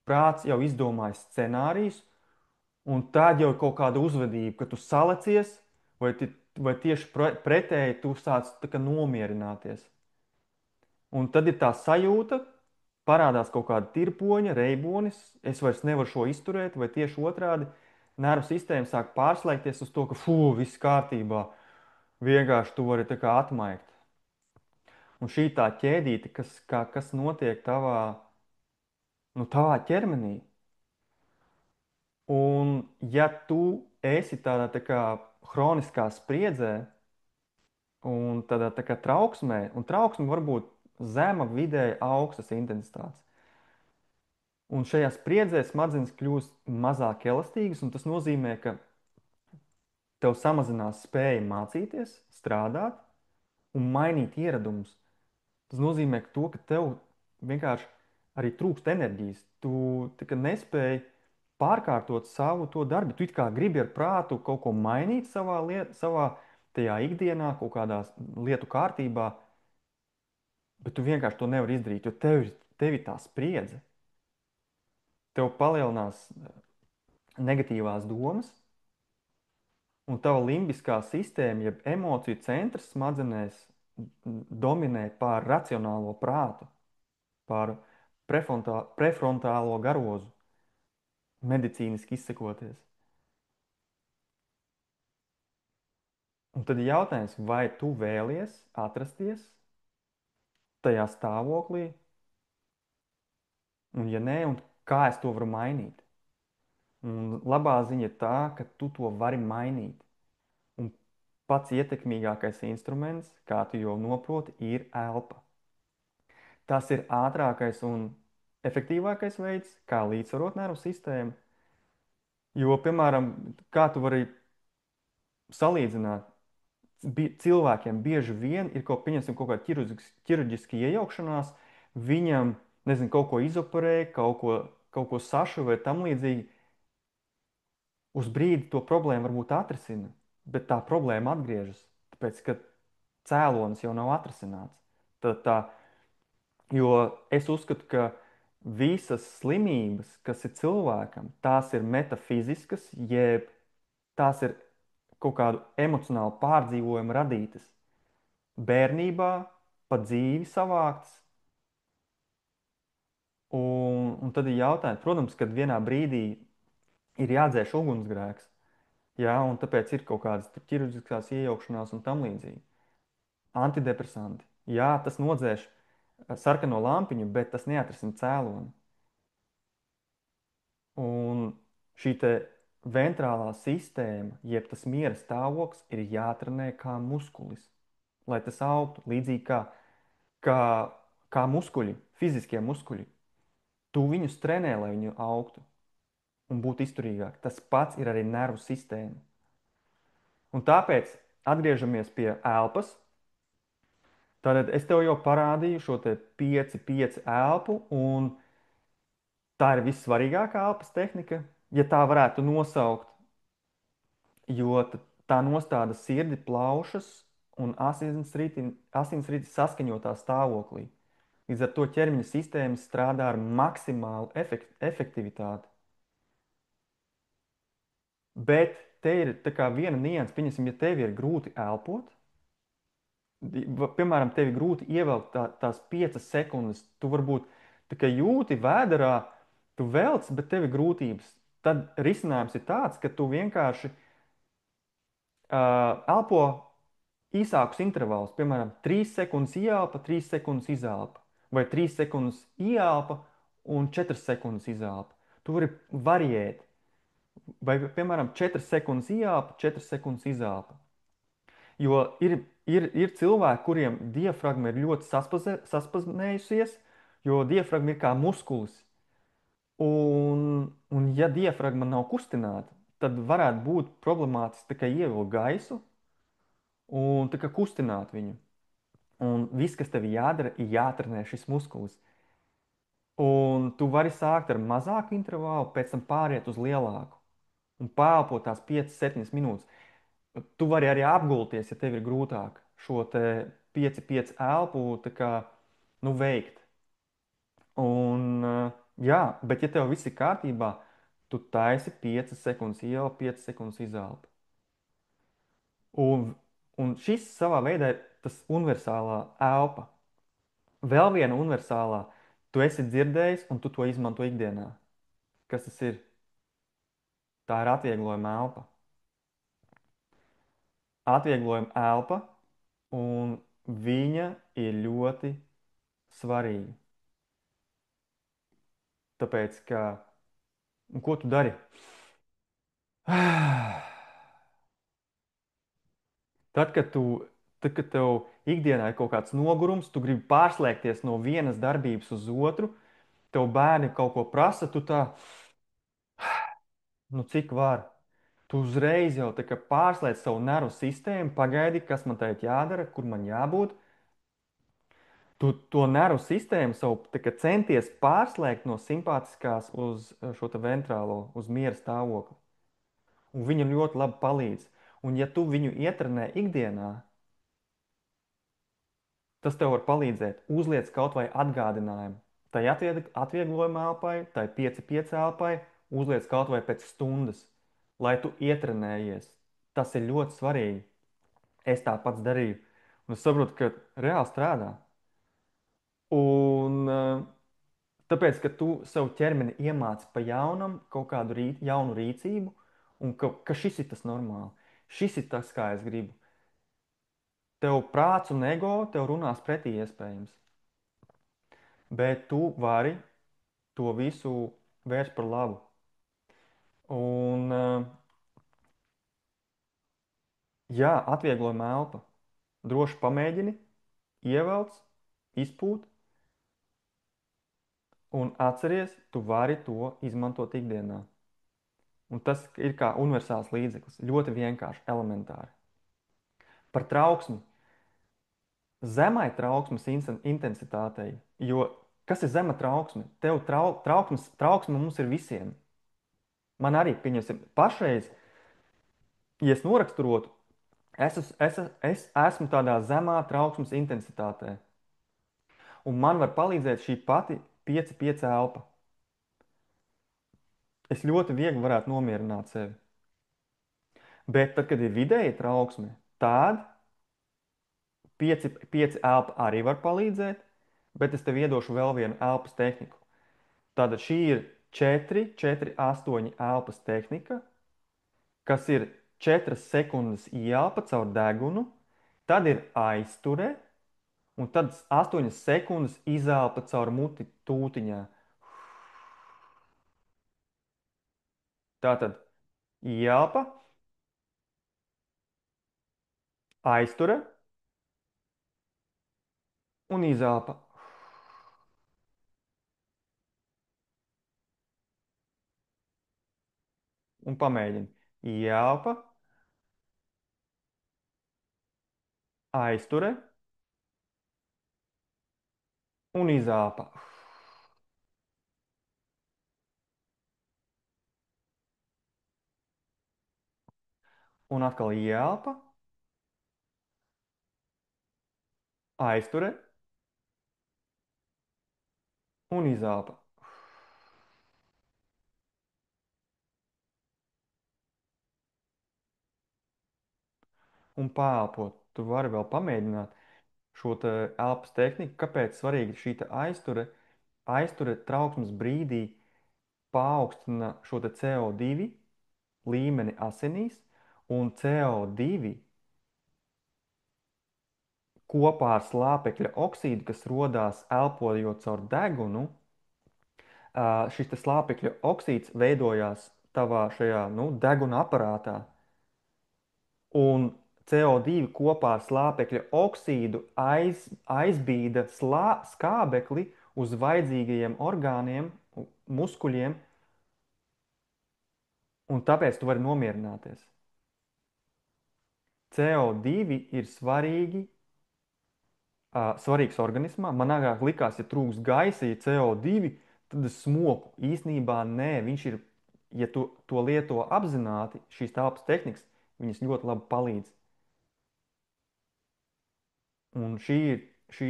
prāts jau izdomāja scenārijus, un tad jau ir kaut kāda uzvedība, ka tu salecies, vai tieši pretēji tu sāc tā kā nomierināties. Un tad ir tā sajūta, parādās kaut kāda tirpoņa, reibonis, es vairs nevaru šo izturēt, vai tieši otrādi nervu sistēma sāk pārslēgties uz to, ka viss kārtībā, vienkārši tu vari tā kā atmaigt. Un šī tā ķēdīte, kas notiek tavā ķermenī. Un ja tu esi tādā tā kā hroniskā spriedzē un tādā tā kā trauksmē, un trauksme var būt zema, vidēji augstas intensitātes. Un šajā spriedzē smadzenes kļūst mazāk elastīgas, un tas nozīmē, ka tev samazinās spēja mācīties, strādāt un mainīt ieradumus. Tas nozīmē ka tev vienkārši arī trūkst enerģijas. Tu tā kā nespēji pārkārtot savu to darbu. Tu it kā gribi ar prātu kaut ko mainīt savā tajā ikdienā, kaut kādā lietu kārtībā, bet tu vienkārši to nevari izdarīt, jo tev ir tā spriedze. Tev palielinās negatīvās domas, un tava limbiskā sistēma, jeb emociju centrs smadzenēs dominē pār racionālo prātu, pār prefrontālo garozu, medicīniski izsakoties. Un tad ir jautājums, vai tu vēlies atrasties tajā stāvoklī, un ja nē, un kā es to varu mainīt. Un labā ziņa ir tā, ka tu to vari mainīt. Un pats ietekmīgākais instruments, kā tu jau noproti, ir elpa. Tas ir ātrākais un efektīvākais veids, kā līdzsvarot nervu sistēmu. Jo, piemēram, kā tu vari salīdzināt, cilvēkiem bieži vien ir pieņemsim, kaut kāda ķirurģiska iejaukšanās, viņam, nezinu, kaut ko izoperēja, kaut ko sašuva vai tam līdzīgi. Uz brīdi to problēmu varbūt atrisina, bet tā problēma atgriežas, tāpēc, ka cēlonis jau nav atrisināts. Tad jo es uzskatu, ka visas slimības, kas ir cilvēkam, tās ir metafiziskas, jeb tās ir kaut kādu emocionālu pārdzīvojumu radītas. Bērnībā pa dzīvi savāktas. Un tad ir jautājums, protams, kad vienā brīdī ir jādzēš ugunsgrēks, jā, un tāpēc ir kaut kādas ķirurģiskās iejaukšanās un tam līdzīgi. Antidepresanti. Jā, tas nodzēš sarkano lampiņu, bet tas neatrisina cēloni. Un šī te ventrālā sistēma, jeb tas miera stāvoklis, ir jātrenē kā muskulis, lai tas augtu līdzīgi kā, kā muskuļi, fiziskie muskuļi. Tu viņus trenē, lai viņi augtu un būtu izturīgāki. Tas pats ir arī nervu sistēma. Un tāpēc atgriežamies pie elpas. Tātad es tev jau parādīju šo te 5-5 elpu, un tā ir vissvarīgākā elpas tehnika, ja tā varētu nosaukt, jo tā nostāda sirdi, plaušas un asinsriti saskaņotā stāvoklī. Līdz ar to ķermeņa sistēma strādā ar maksimālu efektivitāti. Bet te ir tā kā viena nianse, pieņemsim, ja tev ir grūti elpot, piemēram, tev ir grūti ievelkt tās 5 sekundes, tu varbūt tikai jūti vēderā, tu velc, bet tev ir grūtības. Tad risinājums ir tāds, ka tu vienkārši elpo īsākus intervālus, piemēram, 3 sekundes ieelpa, 3 sekundes izelpa, vai 3 sekundes ieelpa un 4 sekundes izelpa. Tu vari variēt, vai, piemēram, 4 sekundes ieelpa, 4 sekundes izelpa. Jo ir cilvēki, kuriem diafragma ir ļoti saspazmējusies, jo diafragma ir kā muskulis. Un ja diafragma nav kustināta, tad varētu būt problemātiski tikai ievilkt gaisu un tikai kustināt viņu. Un viss, kas tev jādara, ir jātrenē šis muskulis. Un tu vari sākt ar mazāku intervālu, pēc tam pāriet uz lielāku. Un pāelpot tās 5-7 minūtes. Tu vari arī apgulties, ja tev ir grūtāk šo te 5-5 elpu tā kā, nu, veikt. Un, jā, bet ja tev viss ir kārtībā, tu taisi 5 sekundes ieelpa, 5 sekundes izelpa. Un, un šis savā veidā ir tas universālā elpa. Vēl viena universālā, tu esi dzirdējis un tu to izmanto ikdienā. Kas tas ir? Tā ir atvieglojuma elpa. Atvieglojuma elpa, un viņa ir ļoti svarīga. Tāpēc, ka, un ko tu dari? Tad, kad tev ikdienā ir kaut kāds nogurums, tu gribi pārslēgties no vienas darbības uz otru, tev bērni kaut ko prasa, tu tā, nu cik var? Tu uzreiz jau tā kā pārslēdz savu nervu sistēmu, pagaidi, kas man tagad jādara, kur man jābūt. Tu to nervu sistēmu savu tā kā centies pārslēgt no simpātiskās uz šo te ventrālo, uz miera stāvokli. Un viņa ļoti labi palīdz. Un ja tu viņu ietrenē ikdienā, tas tev var palīdzēt. Uzliec kaut vai atgādinājumu. Tai atvieglojuma elpai, tai 5-5 elpai, uzliec kaut vai pēc stundas, lai tu ietrenējies. Tas ir ļoti svarīgi. Es tā pats darīju. Un es saprotu, ka reāli strādā. Un tāpēc, ka tu savu ķermeni iemāci pa jaunam kaut kādu jaunu rīcību, un ka šis ir tas normāli. Šis ir tas, kā es gribu. Tev prāts un ego tev runās pretī iespējams. Bet tu vari to visu vērš par labu. Un, jā, atvieglojama elpa. Droši pamēģini, ievelc, izpūt, un atceries, tu vari to izmantot ikdienā. Un tas ir kā universāls līdzeklis. Ļoti vienkārši, elementāri. Par trauksmi. Zemai trauksmes intensitātei, jo kas ir zema trauksme? Tev trauksme mums ir visiem. Man arī, pieņemsim, pašreiz, ja es noraksturotu, es esmu tādā zemā trauksmes intensitātē. Un man var palīdzēt šī pati 5-5 elpa. Es ļoti viegli varētu nomierināt sevi. Bet tad, kad ir vidēja trauksme, tad 5 elpa arī var palīdzēt, bet es tev iedošu vēl vienu elpas tehniku. Tātad šī ir 4-8 elpas tehnika, kas ir 4 sekundes ieelpa caur degunu, tad ir aizture, un tad 8 sekundes izelpa caur muti tūtiņā. Tātad ieelpa, aizture un izelpa. Un pamēģini. Ieelpa, aizture un izelpa. Un atkal ieelpa, aizture un izelpa. Un pāpot. Tu vari vēl pamēģināt šo te elpas tehniku. Kāpēc svarīga šī te aizture? Aizture trauksmes brīdī paaugstina šo te CO2 līmeni asinīs, un CO2 kopā ar slāpekļa oksīdu, kas rodās elpojot caur degunu, šis te slāpekļa oksīds veidojās tavā šajā, nu, deguna aparātā. Un CO2 kopā ar slāpekļa oksīdu aizbīda skābekli uz vajadzīgajiem orgāniem, muskuļiem, un tāpēc tu vari nomierināties. CO2 ir svarīgs organismā. Man agrāk likās, ja trūks gaisa, ja CO2, tad es smoku. Īsnībā nē, viņš ir, ja tu to lieto apzināti, šīs telpas tehnikas, viņas ļoti labi palīdz. Un šī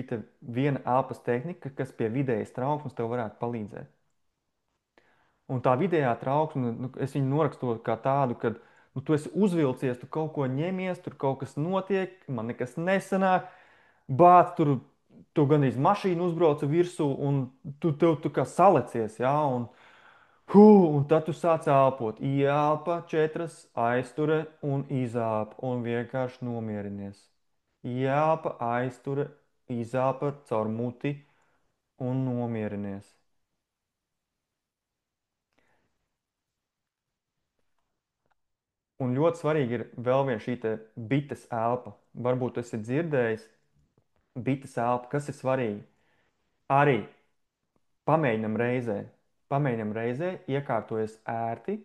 te viena elpas tehnika, kas pie vidējas trauksmes tev varētu palīdzēt. Un tā vidējā trauksme, nu, es viņu norakstotu kā tādu, ka nu, tu esi uzvilcies, tu kaut ko ņemies, tur kaut kas notiek, man nekas nesanāk, bāc, tur tu gandrīz mašīnu uzbrauca virsū, un tu kā salecies, jā, un tad tu sāc elpot. Ielpa 4, aizture un izelpa, un vienkārši nomierinies. Ielpa, aizture, izelpa caur muti un nomierinies. Un ļoti svarīgi ir vēl viena šī te bites elpa. Varbūt tu esi dzirdējis bites elpa, kas ir svarīgi. Arī pamēģinam reizē. Pamēģinam reizē, iekārtojies ērti,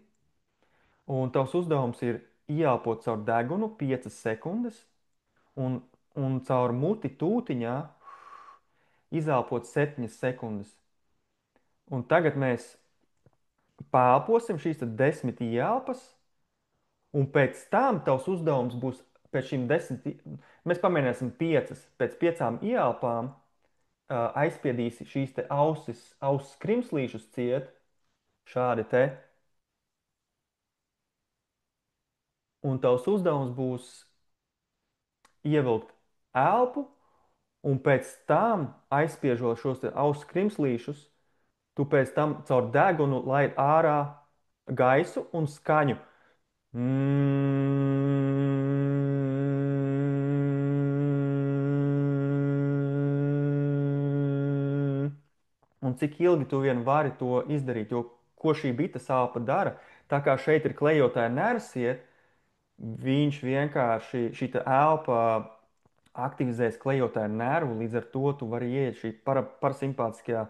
un tavs uzdevums ir ieelpot caur degunu 5 sekundes, un, un caur muti tūtiņā izelpot 7 sekundes. Un tagad mēs pāposim šīs te 10 ielpas, un pēc tam tavs uzdevums būs pēc šīm 10, mēs pamēģināsim 5, pēc 5 ielpām aizspiedīsi šīs te auss krimslīšus ciet, šādi te, un tavs uzdevums būs ievilkt elpu, un pēc tam aizspiežot šos te auss krimslīšus, tu pēc tam caur degunu laid ārā gaisu un skaņu. Un cik ilgi tu vien vari to izdarīt, jo ko šī bita sāpe dara. Tā kā šeit ir klejotāja nervsiet, viņš vienkārši šī elpa aktivizēs klejotāju nervu, līdz ar to tu vari ieiet šī parasimpātiskajā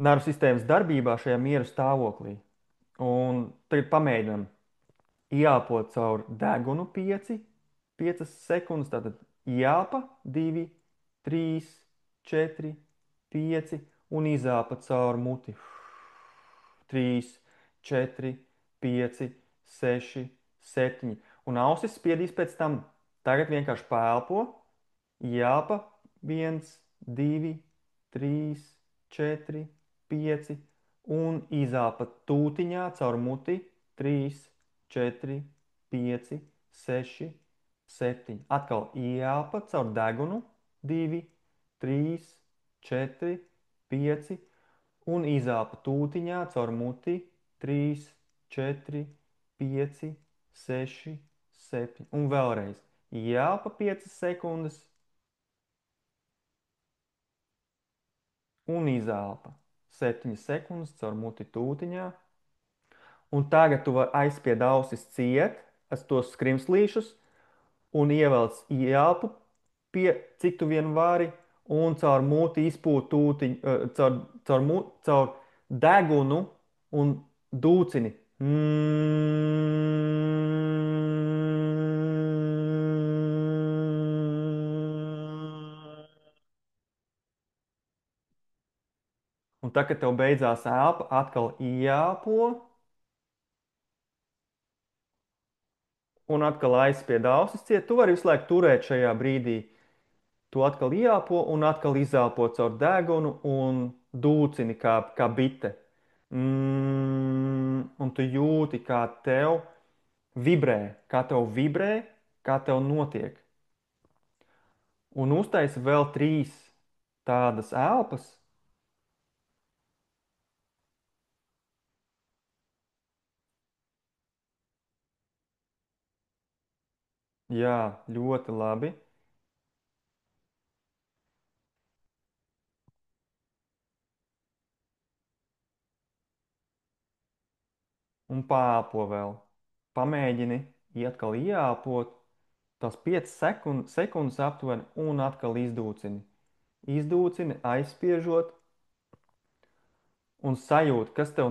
nervu sistēmas darbībā šajā mieru stāvoklī. Un tagad pamēģinām ielpot caur degunu 5 sekundes, tātad ielpa 2, 3, 4, 5 un izelpa caur muti 3, 4, 5, 6, 7. Un ausis spiedīs pēc tam. Tagad vienkārši pēlpo, ielpa 1, 2, 3, 4, 5 un izelpa tūtiņā caur muti 3, 4, 5, 6, 7. Atkal ielpa caur degunu 2, 3, 4, 5 un izelpa tūtiņā caur muti 3, 4, 5, 6, 7. Un vēlreiz ielpa 5 sekundes un izelpa 7 sekundes caur muti tūtiņā. Un tagad tu vari aizspied ausis ciet, tos skrimslīšus, un ievelc ielpu, cik tu vien vari, un caur muti izpūt tūtiņu, caur degunu un dūcini. Un tad, kad tev beidzās elpa, atkal ieelpo, un atkal aizspied ausis ciet. Tu vari visu laiku turēt šajā brīdī. Tu atkal ieelpo un atkal izelpo caur degunu un dūcini kā bite. Un tu jūti, kā tev vibrē, kā tev notiek. Un uztaisi vēl 3 tādas elpas. Jā, ļoti labi. Un pāpo vēl. Pamēģini atkal ieelpot tās 5 sekundes aptuveni un atkal izdūcini. Izdūcini, aizspiežot un sajūti, kas tev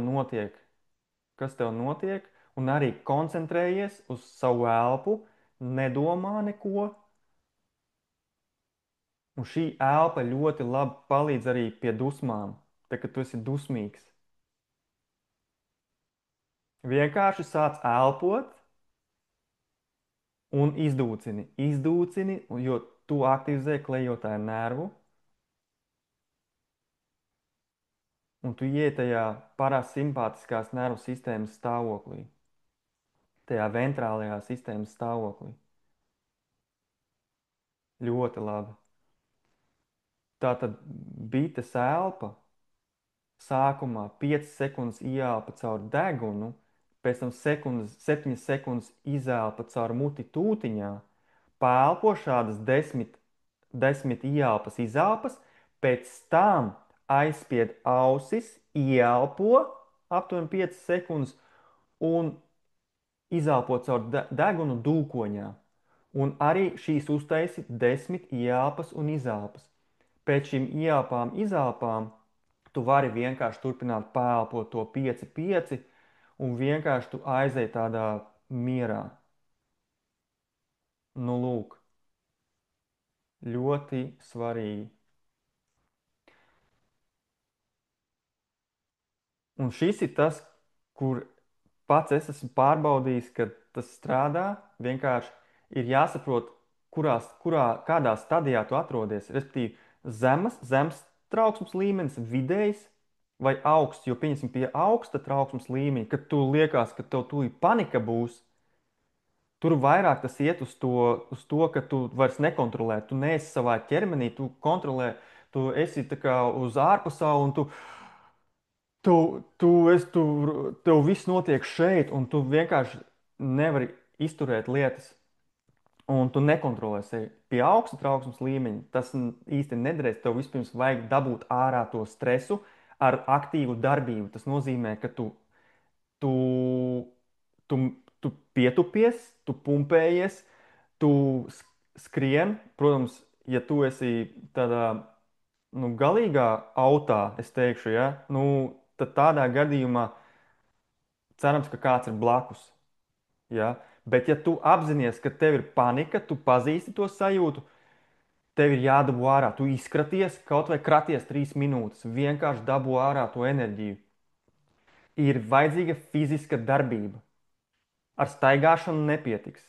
notiek, un arī koncentrējies uz savu elpu, nedomā neko. Un šī elpa ļoti labi palīdz arī pie dusmām, tad, kad tu esi dusmīgs. Vienkārši sāc elpot un izdūcini, jo tu aktivizē klejotāju nervu, un tu ieiet tajā parasimpātiskās nervu sistēmas stāvoklī, tajā ventrālajā sistēmas stāvoklī. Ļoti labi. Tā tad bites elpa sākumā 5 sekundes ielpa caur degunu, pēc tam 7 sekundes izelpa caur muti tūtiņā, pēlpo šādas 10 ielpas izelpas, pēc tam aizspied ausis, ielpo aptuveni 5 sekundes un izelpo caur degunu dūkoņā. Un arī šīs uztaisi 10 ielpas un izelpas. Pēc šīm ielpām, izelpām tu vari vienkārši turpināt pēlpot to 5, 5 un vienkārši tu aizej tādā mierā. Nu, lūk, ļoti svarīgi. Un šis ir tas, kur pats es esmu pārbaudījis, ka tas strādā. Vienkārši ir jāsaprot, kādā stadijā tu atrodies. Respektīvi, zems trauksmes līmenis, vidējs vai augsts. Jo, pieņemsim, pie augsta trauksmes līmeņa, kad tu liekas, ka tev tūlīt panika būs, tur vairāk tas iet uz to, ka tu vairs nekontrolē. Tu neesi savā ķermenī, tu kontrolē, tu esi tā kā uz ārpasauli un tev viss notiek šeit, un tu vienkārši nevari izturēt lietas, un tu nekontrolē sevi. Pie augsta trauksmes līmeņa tas īsti nederēs. Tev vispirms vajag dabūt ārā to stresu, ar aktīvu darbību. Tas nozīmē, ka tu, tu, tu pietupies, tu pumpējies, tu skrien. Protams, ja tu esi tādā galīgā autā, es teikšu, ja, tad tādā gadījumā cerams, ka kāds ir blakus. Ja? Bet, ja tu apzinājies, ka tev ir panika, tu pazīsti to sajūtu, tev ir jādabū ārā. Tu izkraties, kaut vai kraties 3 minūtes, vienkārši dabū ārā to enerģiju. Ir vajadzīga fiziska darbība. Ar staigāšanu nepietiks.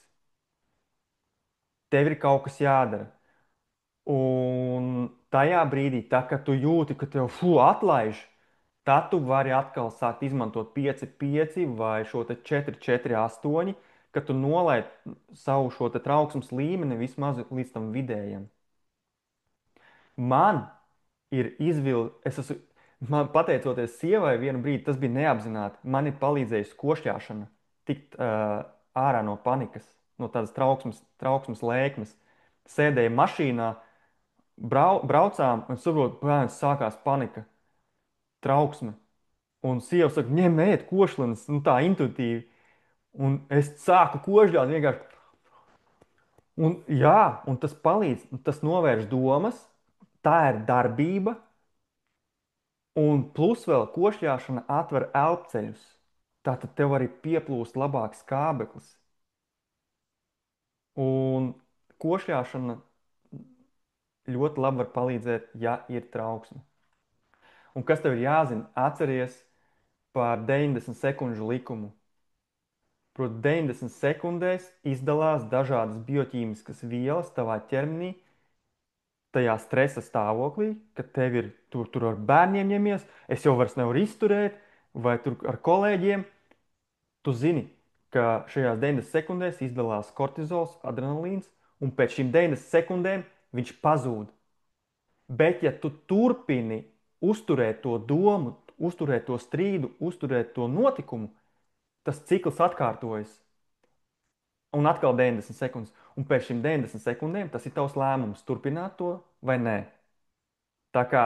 Tev ir kaut kas jādara. Un tajā brīdī, tā, kad tu jūti, ka tev atlaiž, tad tu vari atkal sākt izmantot 5, 5 vai šo te 4, 4, 8, kad tu nolaid savu šo te trauksmes līmeni vismaz līdz tam vidējam. Man ir man pateicoties sievai vienu brīdi, tas bija neapzināti, man ir palīdzējusi košļāšana tikt ārā no panikas, no tādas trauksmes lēkmes. Sēdēju mašīnā, braucām un saprotu, bērns sākās panika, trauksme. Un sieva saka, ņem, ēd košļinas, tā intuitīvi. Un es sāku kožģāt vienkārši. Un, jā, un tas palīdz, tas novērš domas, tā ir darbība, un plus vēl košļāšana atver elpceļus. Tātad tev arī pieplūst labāks skābeklis. Un košļāšana ļoti labi var palīdzēt, ja ir trauksme. Un kas tev ir jāzina? Atceries par 90 sekundžu likumu. Proti, 90 sekundēs izdalās dažādas bioķīmiskas vielas tavā ķermenī, tajā stresa stāvoklī, kad tev ir tur ar bērniem ņemies, es jau vairs nevaru izturēt, vai tur ar kolēģiem. Tu zini, ka šajās 90 sekundēs izdalās kortizols, adrenalīns, un pēc šīm 90 sekundēm viņš pazūd. Bet, ja tu turpini uzturēt to domu, uzturēt to strīdu, uzturēt to notikumu, tas cikls atkārtojas. Un atkal 90 sekundes. Un pēc šīm 90 sekundēm tas ir tavs lēmums, turpināt to vai nē. Tā kā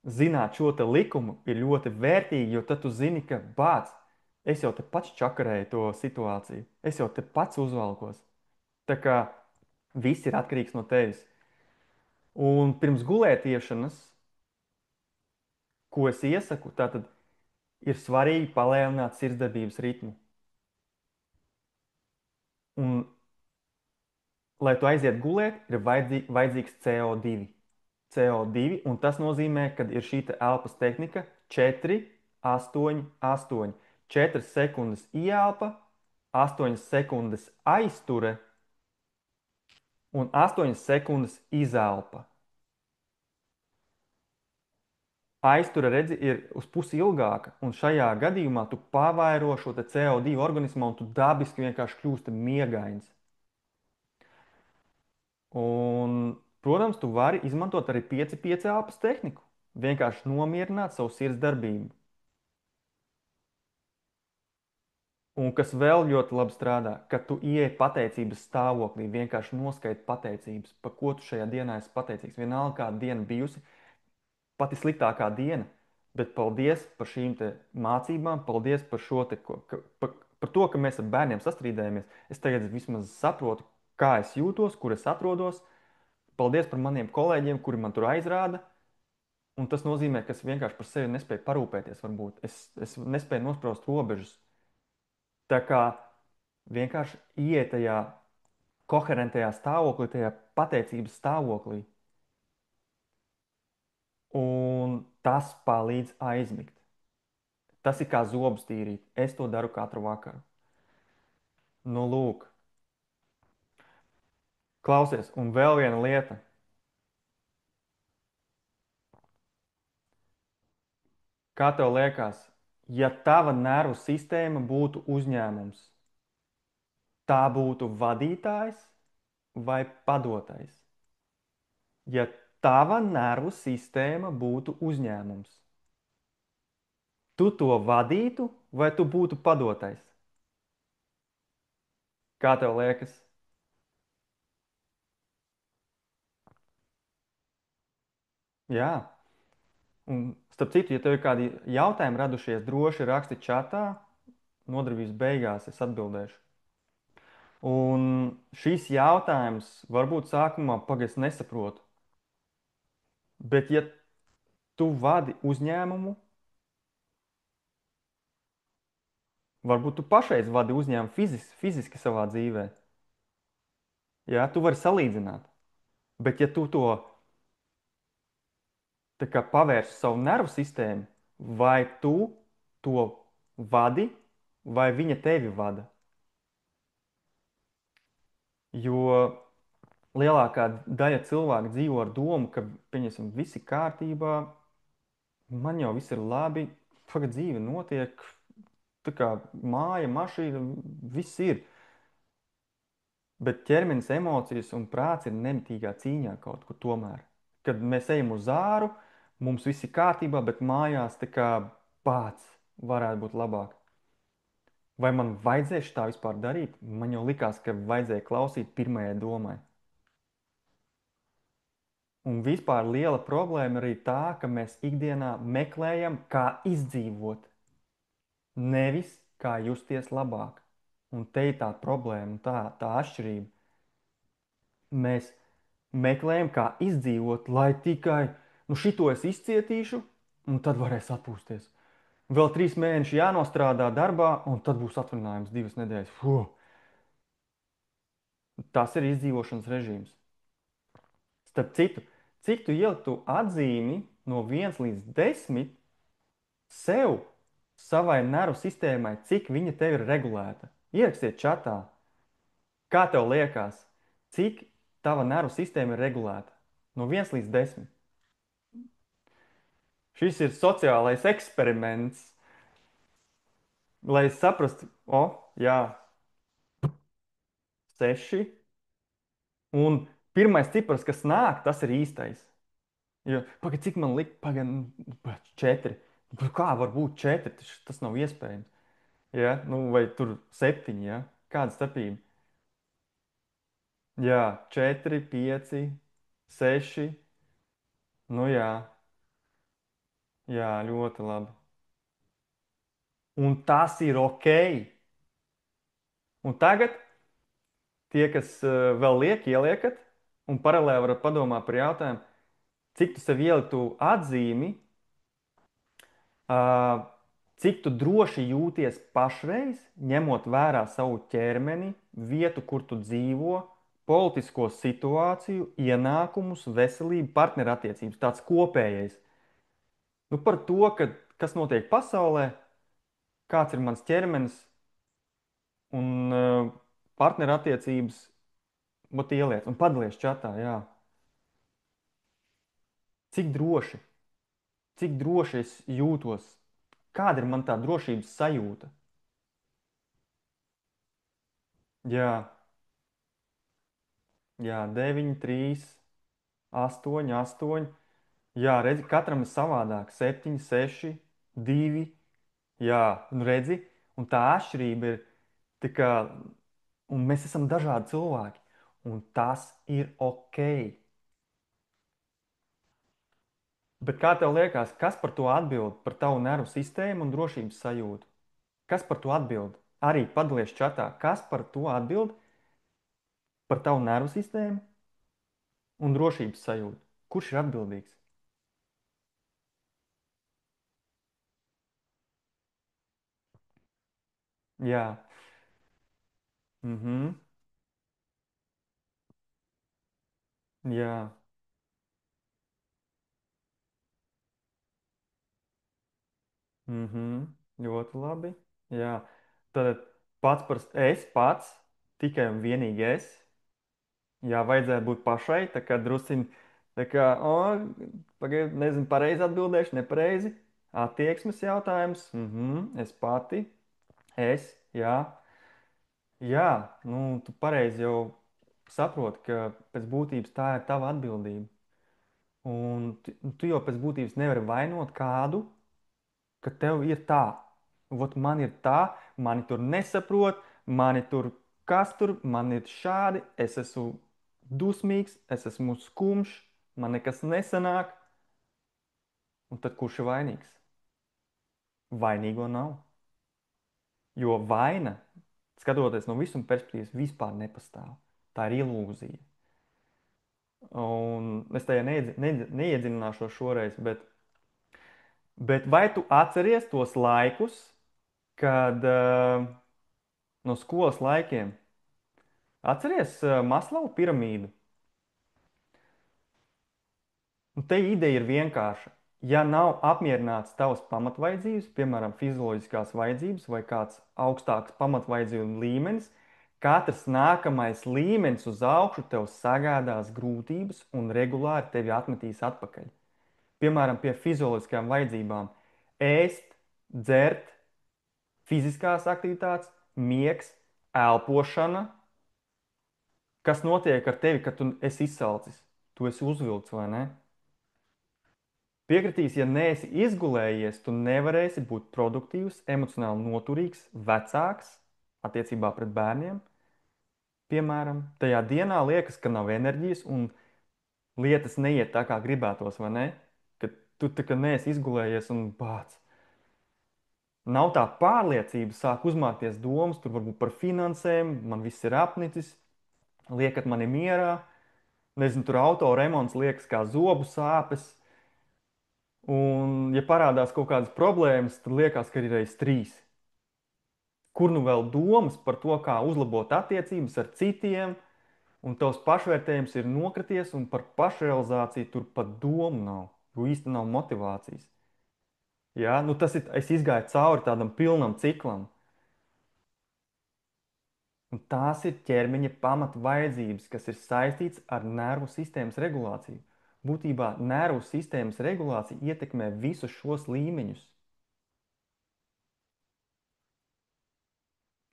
zināt šo te likumu ir ļoti vērtīgi, jo tad tu zini, ka bāc, es jau te pats čakarēju to situāciju. Es jau te pats uzvalkos. Tā kā viss ir atkarīgs no tevis. Un pirms gulētiešanas, ko es iesaku, tātad ir svarīgi palēnināt sirdsdarbības ritmu. Un, lai tu aizietu gulēt, ir vajadzīgs CO2. CO2, un tas nozīmē, ka ir šī elpas tehnika 4, 8, 8. 4 sekundes ieelpa, 8 sekundes aizture un 8 sekundes izelpa. Aizture, redzi, ir uz pusi ilgāka, un šajā gadījumā tu pavairo šo CO2 organismā, un tu dabiski vienkārši kļūsti miegains. Un, protams, tu vari izmantot arī 5-5 elpas tehniku. Vienkārši nomierināt savu sirds darbību. Un kas vēl ļoti labi strādā, kad tu ieej pateicības stāvoklī, vienkārši noskaidro pateicības, par ko tu šajā dienā esi pateicīgs. Vienalga, kāda diena bijusi, pati sliktākā diena, bet paldies par šīm te mācībām, paldies par šo te, par to, ka mēs ar bērniem sastrīdējamies. Es tagad vismaz saprotu, kā es jūtos, kur es atrodos. Paldies par maniem kolēģiem, kuri man tur aizrāda. Un tas nozīmē, ka es vienkārši par sevi nespēju parūpēties, varbūt. Es nespēju nospraust robežas. Tā kā vienkārši iet tajā koherentajā stāvoklī, tajā pateicības stāvoklī. Un tas palīdz aizmigt. Tas ir kā zobus tīrīt. Es to daru katru vakaru. Nu, lūk, klausies, un vēl viena lieta. Kā tev liekas, ja tava nervu sistēma būtu uzņēmums, tā būtu vadītājs vai padotais? Ja tava nervu sistēma būtu uzņēmums, tu to vadītu vai tu būtu padotais? Kā tev liekas? Jā, un Starp citu, ja tev ir kādi jautājumi radušies, droši raksti čatā. Nodarbības beigās es atbildēšu. Un šīs jautājums varbūt sākumā pagaidzi nesaprotu. Bet, ja tu vadi uzņēmumu, varbūt tu pašais vadi uzņēmumu fiziski savā dzīvē, jā, tu vari salīdzināt. Bet, ja tu to tā kā pavērsi savu nervu sistēmu, vai tu to vadi, vai viņa tevi vada? Jo lielākā daļa cilvēku dzīvo ar domu, ka, pieņemsim, viss ir kārtībā, man jau viss ir labi, pagad dzīve notiek, tā kā māja, mašīna, viss ir. Bet ķermenis, emocijas un prāts ir nemitīgā cīņā kaut kur tomēr. Kad mēs ejam uz āru, mums viss ir kārtībā, bet mājās tā kā pats varētu būt labāk. Vai man vajadzēja tā vispār darīt? Man jau likās, ka vajadzēja klausīt pirmajai domai. Un vispār liela problēma arī tā, ka mēs ikdienā meklējam, kā izdzīvot, nevis kā justies labāk. Un te ir tā problēma, tā atšķirība. Mēs meklējam, kā izdzīvot, lai tikai nu, šito es izcietīšu, un tad varēs atpūsties. Vēl 3 mēneši jānostrādā darbā, un tad būs atvaļinājums 2 nedēļas. Fuh, tas ir izdzīvošanas režīms. Starp citu, cik tu ieliktu atzīmi no 1 līdz 10 sev, savai nervu sistēmai, cik viņa tev ir regulēta? Ierakstiet čatā, kā tev liekas, cik tava nervu sistēma ir regulēta no 1 līdz 10. Šis ir sociālais eksperiments, lai saprastu, jā, 6. Un pirmais cipars, kas nāk, tas ir īstais. Jo, pagaid, cik man likt, pagaid, 4. Kā var būt 4? Tas nav iespējams. Ja? Nu, vai tur 7, ja? Kāda starpība? Jā, 4, 5, 6. Nu jā, jā, ļoti labi. Un tas ir ok. Un tagad tie, kas vēl liek, ieliekat, un paralēli varat padomāt par jautājumu, cik tu sev ieliktu atzīmi, uh, cik tu droši jūties pašreiz, ņemot vērā savu ķermeni, vietu, kur tu dzīvo, politisko situāciju, ienākumus, veselību, partnerattiecības, tāds kopējais. Nu, par to, kas notiek pasaulē, kāds ir mans ķermenis un partnerattiecības, vat ieliec un padalies čatā, jā. Cik droši, cik droši es jūtos, kāda ir man tā drošības sajūta? Jā, jā, 9, 3, 8, 8. Jā, redzi, katram ir savādāk. 7, 6, 2. Jā, nu redzi, un tā atšķirība ir tā kā, un mēs esam dažādi cilvēki, un tas ir ok. Bet kā tev liekas, kas par to atbild, par tavu nervu sistēmu un drošības sajūtu? Kas par to atbild? Arī padalies čatā, kas par to atbild, par tavu nervu sistēmu un drošības sajūtu? Kurš ir atbildīgs? Jā, mhm, jā, mhm, ļoti labi. Jā, tad es pats, tikai un vienīgi es. Jā, vajadzētu būt pašai, tā kā drusciņ, tā kā, pagaid, nezinu, pareizi atbildēšu, nepareizi. Attieksmes jautājums, es pati, jā. Jā, nu, tu pareizi jau saproti, ka pēc būtības tā ir tava atbildība. Un tu jau pēc būtības nevari vainot kādu, ka tev ir tā. Vot man ir tā, mani tur nesaprot, mani tur kas tur, man ir šādi, es esmu dusmīgs, es esmu skumjš, man nekas nesanāk. Un tad kurš ir vainīgs? Vainīgo nav. Jo vaina, skatoties no visuma perspektīvas, vispār nepastāv. Tā ir ilūzija. Un es tajā neiedziļināšos šoreiz, bet vai tu atceries tos laikus, kad no skolas laikiem atceries Maslova piramīdu? Un te ideja ir vienkārša. Ja nav apmierināts tavas pamatvajadzības, piemēram, fizioloģiskās vajadzības vai kāds augstāks pamatvajadzību līmenis, katrs nākamais līmenis uz augšu tev sagādās grūtības un regulāri tevi atmetīs atpakaļ. Piemēram, pie fizioloģiskām vajadzībām - ēst, dzert, fiziskās aktivitātes, miegs, elpošana. Kas notiek ar tevi, kad tu esi izsalcis? Tu esi uzvilkts vai ne? Piekritīs, ja neesi izgulējies, tu nevarēsi būt produktīvs, emocionāli noturīgs, vecāks attiecībā pret bērniem. Piemēram, tajā dienā liekas, ka nav enerģijas un lietas neiet tā, kā gribētos, vai ne? Kad tu tā kā neesi izgulējies un bāc. Nav tā pārliecība, sāk uzmākties domas, tur varbūt par finansēm, man viss ir apnicis, liekat mani mierā, nezinu, tur auto remonts liekas kā zobu sāpes. Un, ja parādās kaut kādas problēmas, tad liekas, ka ir reiz trīs. Kur nu vēl domas par to, kā uzlabot attiecības ar citiem, un tavs pašvērtējums ir nokrities, un par pašrealizāciju tur pat domu nav, jo īsti nav motivācijas. Jā, nu tas ir, es izgāju cauri tādam pilnam ciklam, un tās ir ķermeņa pamata vajadzības, kas ir saistīts ar nervu sistēmas regulāciju. Būtībā nervu sistēmas regulācija ietekmē visus šos līmeņus.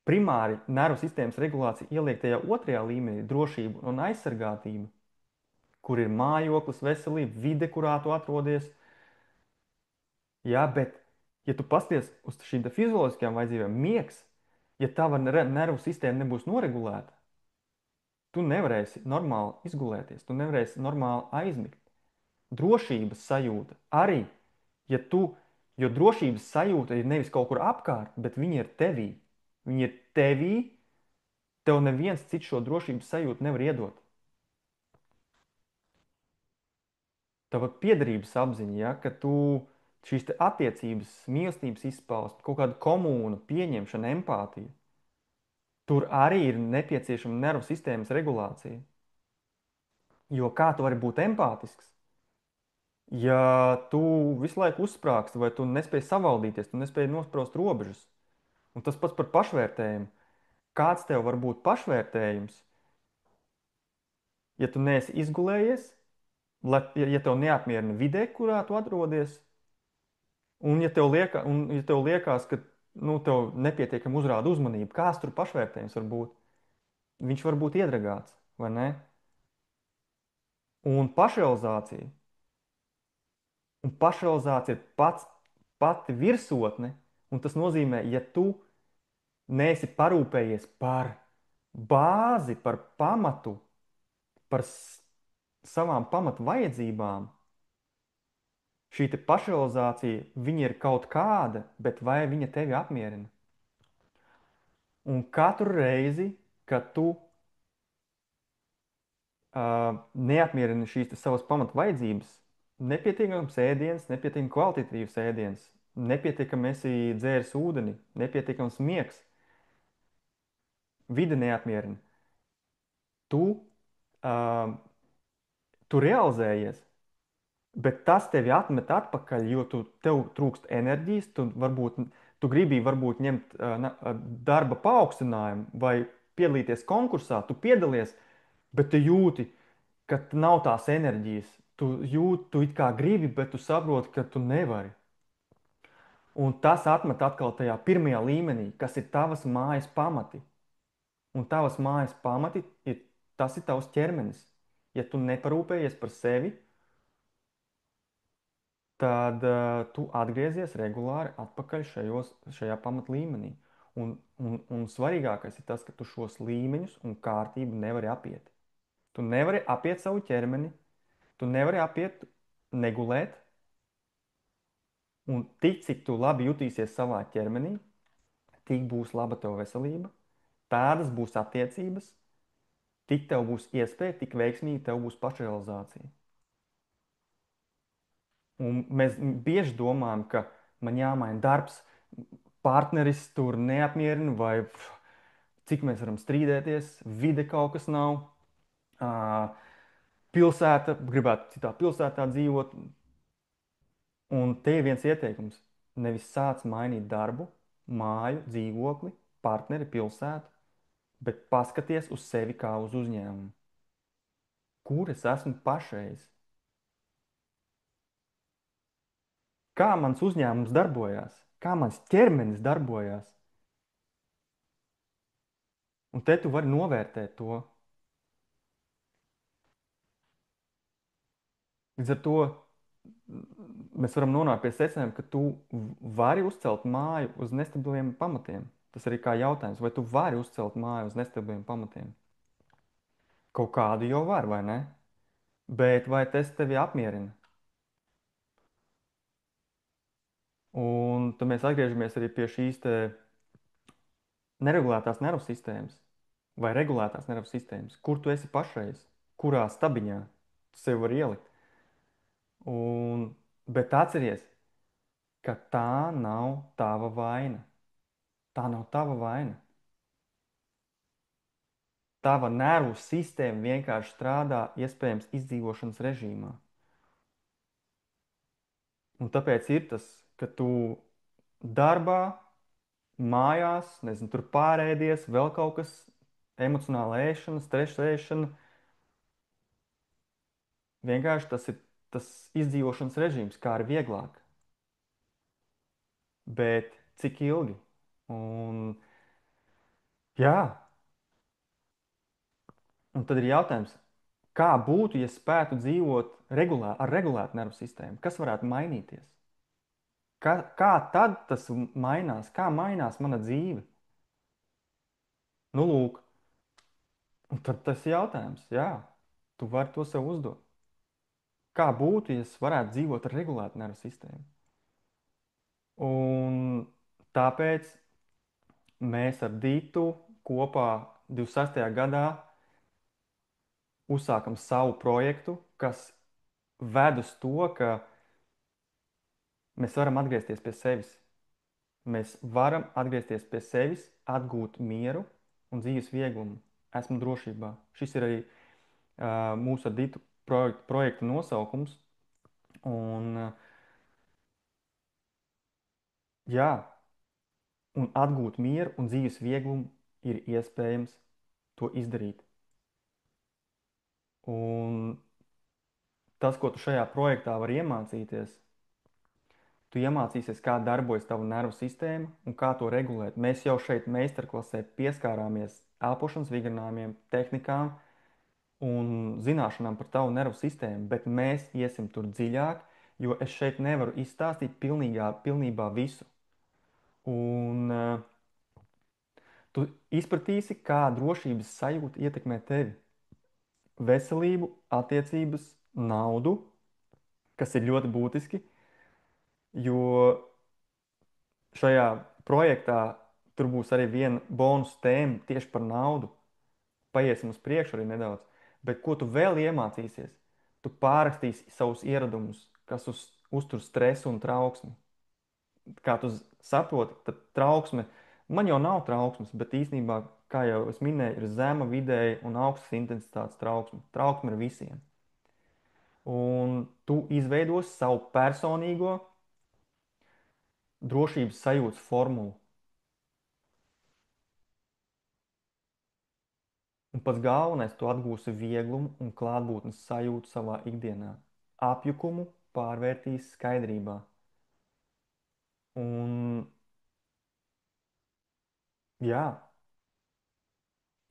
Primāri nervu sistēmas regulācija ieliek tajā otrajā līmenī - drošība un aizsargātība, kur ir mājoklis, veselība, vide, kurā tu atrodies. Jā, bet, ja tu pasties uz šīm te fizioloģiskajām vajadzībām, miegs, ja tava nervu sistēma nebūs noregulēta, tu nevarēsi normāli izgulēties, tu nevarēsi normāli aizmigt. Drošības sajūta arī, ja tu, jo drošības sajūta ir nevis kaut kur apkārt, bet viņa ir tevī. Viņa ir tevī, tev neviens cits šo drošības sajūtu nevar iedot. Tava piederības apziņa, ja, ka tu šīs te attiecības, mīlestības izpausme, kaut kāda komūna, pieņemšana, empātija, tur arī ir nepieciešama nervu sistēmas regulācija. Jo kā tu vari būt empātisks, ja tu visu laiku uzsprāgsti, vai tu nespēji savaldīties, tu nespēji nospraust robežas? Un tas pats par pašvērtējumu. Kāds tev var būt pašvērtējums, ja tu neesi izgulējies, ja tev neapmierina vidē, kurā tu atrodies, un ja tev liekas, ka nu, tev nepietiekami uzrāda uzmanību, kāds tur pašvērtējums var būt? Viņš var būt iedragāts, vai ne? Un pašrealizācija. Un pašrealizācija ir pati virsotne, un tas nozīmē, ja tu neesi parūpējies par bāzi, par pamatu, par savām pamatu vajadzībām, šī te pašrealizācija, viņa ir kaut kāda, bet vai viņa tevi apmierina? Un katru reizi, kad tu neapmierini šīs te savas pamatu vajadzības, nepietiekams ēdiens, nepietiekami kvalitatīvs ēdiens, nepietiekami esi dzēris ūdeni, nepietiekams miegs, vide neapmierina, tu, uh, tu realizējies, bet tas tevi atmet atpakaļ, jo tev trūkst enerģijas, tu gribi varbūt ņemt darba paaugstinājumu vai piedalīties konkursā, tu piedalies, bet tu jūti, ka nav tās enerģijas. Tu jūti, tu it kā gribi, bet tu saproti, ka tu nevari. Un tas atmet atkal tajā pirmajā līmenī, kas ir tavas mājas pamati. Un tavas mājas pamati tas ir tavs ķermenis. Ja tu neparūpējies par sevi, tad tu atgriezies regulāri atpakaļ šajā pamatlīmenī. Un svarīgākais ir tas, ka tu šos līmeņus un kārtību nevari apiet. Tu nevari apiet savu ķermeni, tu nevari apiet negulēt, Un tik, cik tu labi jutīsies savā ķermenī, tik būs laba tava veselība, tādas būs attiecības, tik tev būs iespēja, tik veiksmīgi tev būs pašrealizācija. Un mēs bieži domājam, ka man jāmaina darbs, partneris tur neapmierina, vai cik mēs varam strīdēties, vide kaut kas nav, ā, pilsēta, gribētu citā pilsētā dzīvot. Un te ir viens ieteikums. Nevis sāc mainīt darbu, māju, dzīvokli, partneri, pilsētu, bet paskaties uz sevi kā uz uzņēmumu. Kur es esmu pašreiz? Kā mans uzņēmums darbojās? Kā mans ķermenis darbojās? Un te tu vari novērtēt to. Līdz ar to mēs varam nonākt pie secinājuma, ka tu vari uzcelt māju uz nestabiliem pamatiem. Tas arī kā jautājums, vai tu vari uzcelt māju uz nestabiliem pamatiem? Kaut kādu jau var, vai ne? Bet vai tas tevi apmierina? Un tad mēs atgriežamies arī pie šīs te neregulētās nervu sistēmas vai regulētās nervu sistēmas. Kur tu esi pašreiz? Kurā stabiņā tu sevi vari ielikt? Bet atceries, ka tā nav tava vaina. Tā nav tava vaina. Tava nervu sistēma vienkārši strādā iespējams izdzīvošanas režīmā. Un tāpēc ir tas, ka tu darbā, mājās, nezinu, tur pārēdies, vēl kaut kas, emocionāla ēšana, stresa ēšana. Vienkārši tas ir tas izdzīvošanas režīms, kā arī vieglāk. Bet cik ilgi? Un, jā, un tad ir jautājums, kā būtu, ja spētu dzīvot ar regulētu nervu sistēmu? Kas varētu mainīties? Kā tad tas mainās? Kā mainās mana dzīve? Nu, lūk, un tad tas ir jautājums, jā, tu vari to sev uzdot. Kā būtu, ja es varētu dzīvot ar regulētu nervu sistēmu? Un tāpēc mēs ar Dītu kopā 26. gadā uzsākam savu projektu, kas ved uz to, ka mēs varam atgriezties pie sevis. Mēs varam atgriezties pie sevis, atgūt mieru un dzīves vieglumu. Esmu drošībā. Šis ir arī mūsu ar Dītu projekta nosaukums. Un, jā, un atgūt mieru un dzīves vieglumu ir iespējams to izdarīt. Un tas, ko tu šajā projektā vari iemācīties, tu iemācīsies, kā darbojas tava nervu sistēma un kā to regulēt. Mēs jau šeit meistarklasē pieskārāmies elpošanas vingrinājumiem, tehnikām un zināšanām par tavu nervu sistēmu, bet mēs iesim tur dziļāk, jo es šeit nevaru izstāstīt pilnībā visu. Un tu izpratīsi, kā drošības sajūta ietekmē tevi. Veselību, attiecības, naudu, kas ir ļoti būtiski, jo šajā projektā tur būs arī viena bonus tēma tieši par naudu. Paiesim uz priekšu arī nedaudz. Bet ko tu vēl iemācīsies? Tu pārrakstīsi savus ieradumus, kas uztur stresu un trauksmi. Kā tu saproti, tad trauksme, man jau nav trauksmes, bet īstenībā, kā jau es minēju, ir zema, vidēja un augstas intensitātes trauksme. Trauksme ir visiem. Un tu izveidosi savu personīgo drošības sajūtas formulu. Un pats galvenais, tu atgūsi vieglumu un klātbūtnes sajūtu savā ikdienā. Apjukumu pārvērtīs skaidrībā. Un, jā,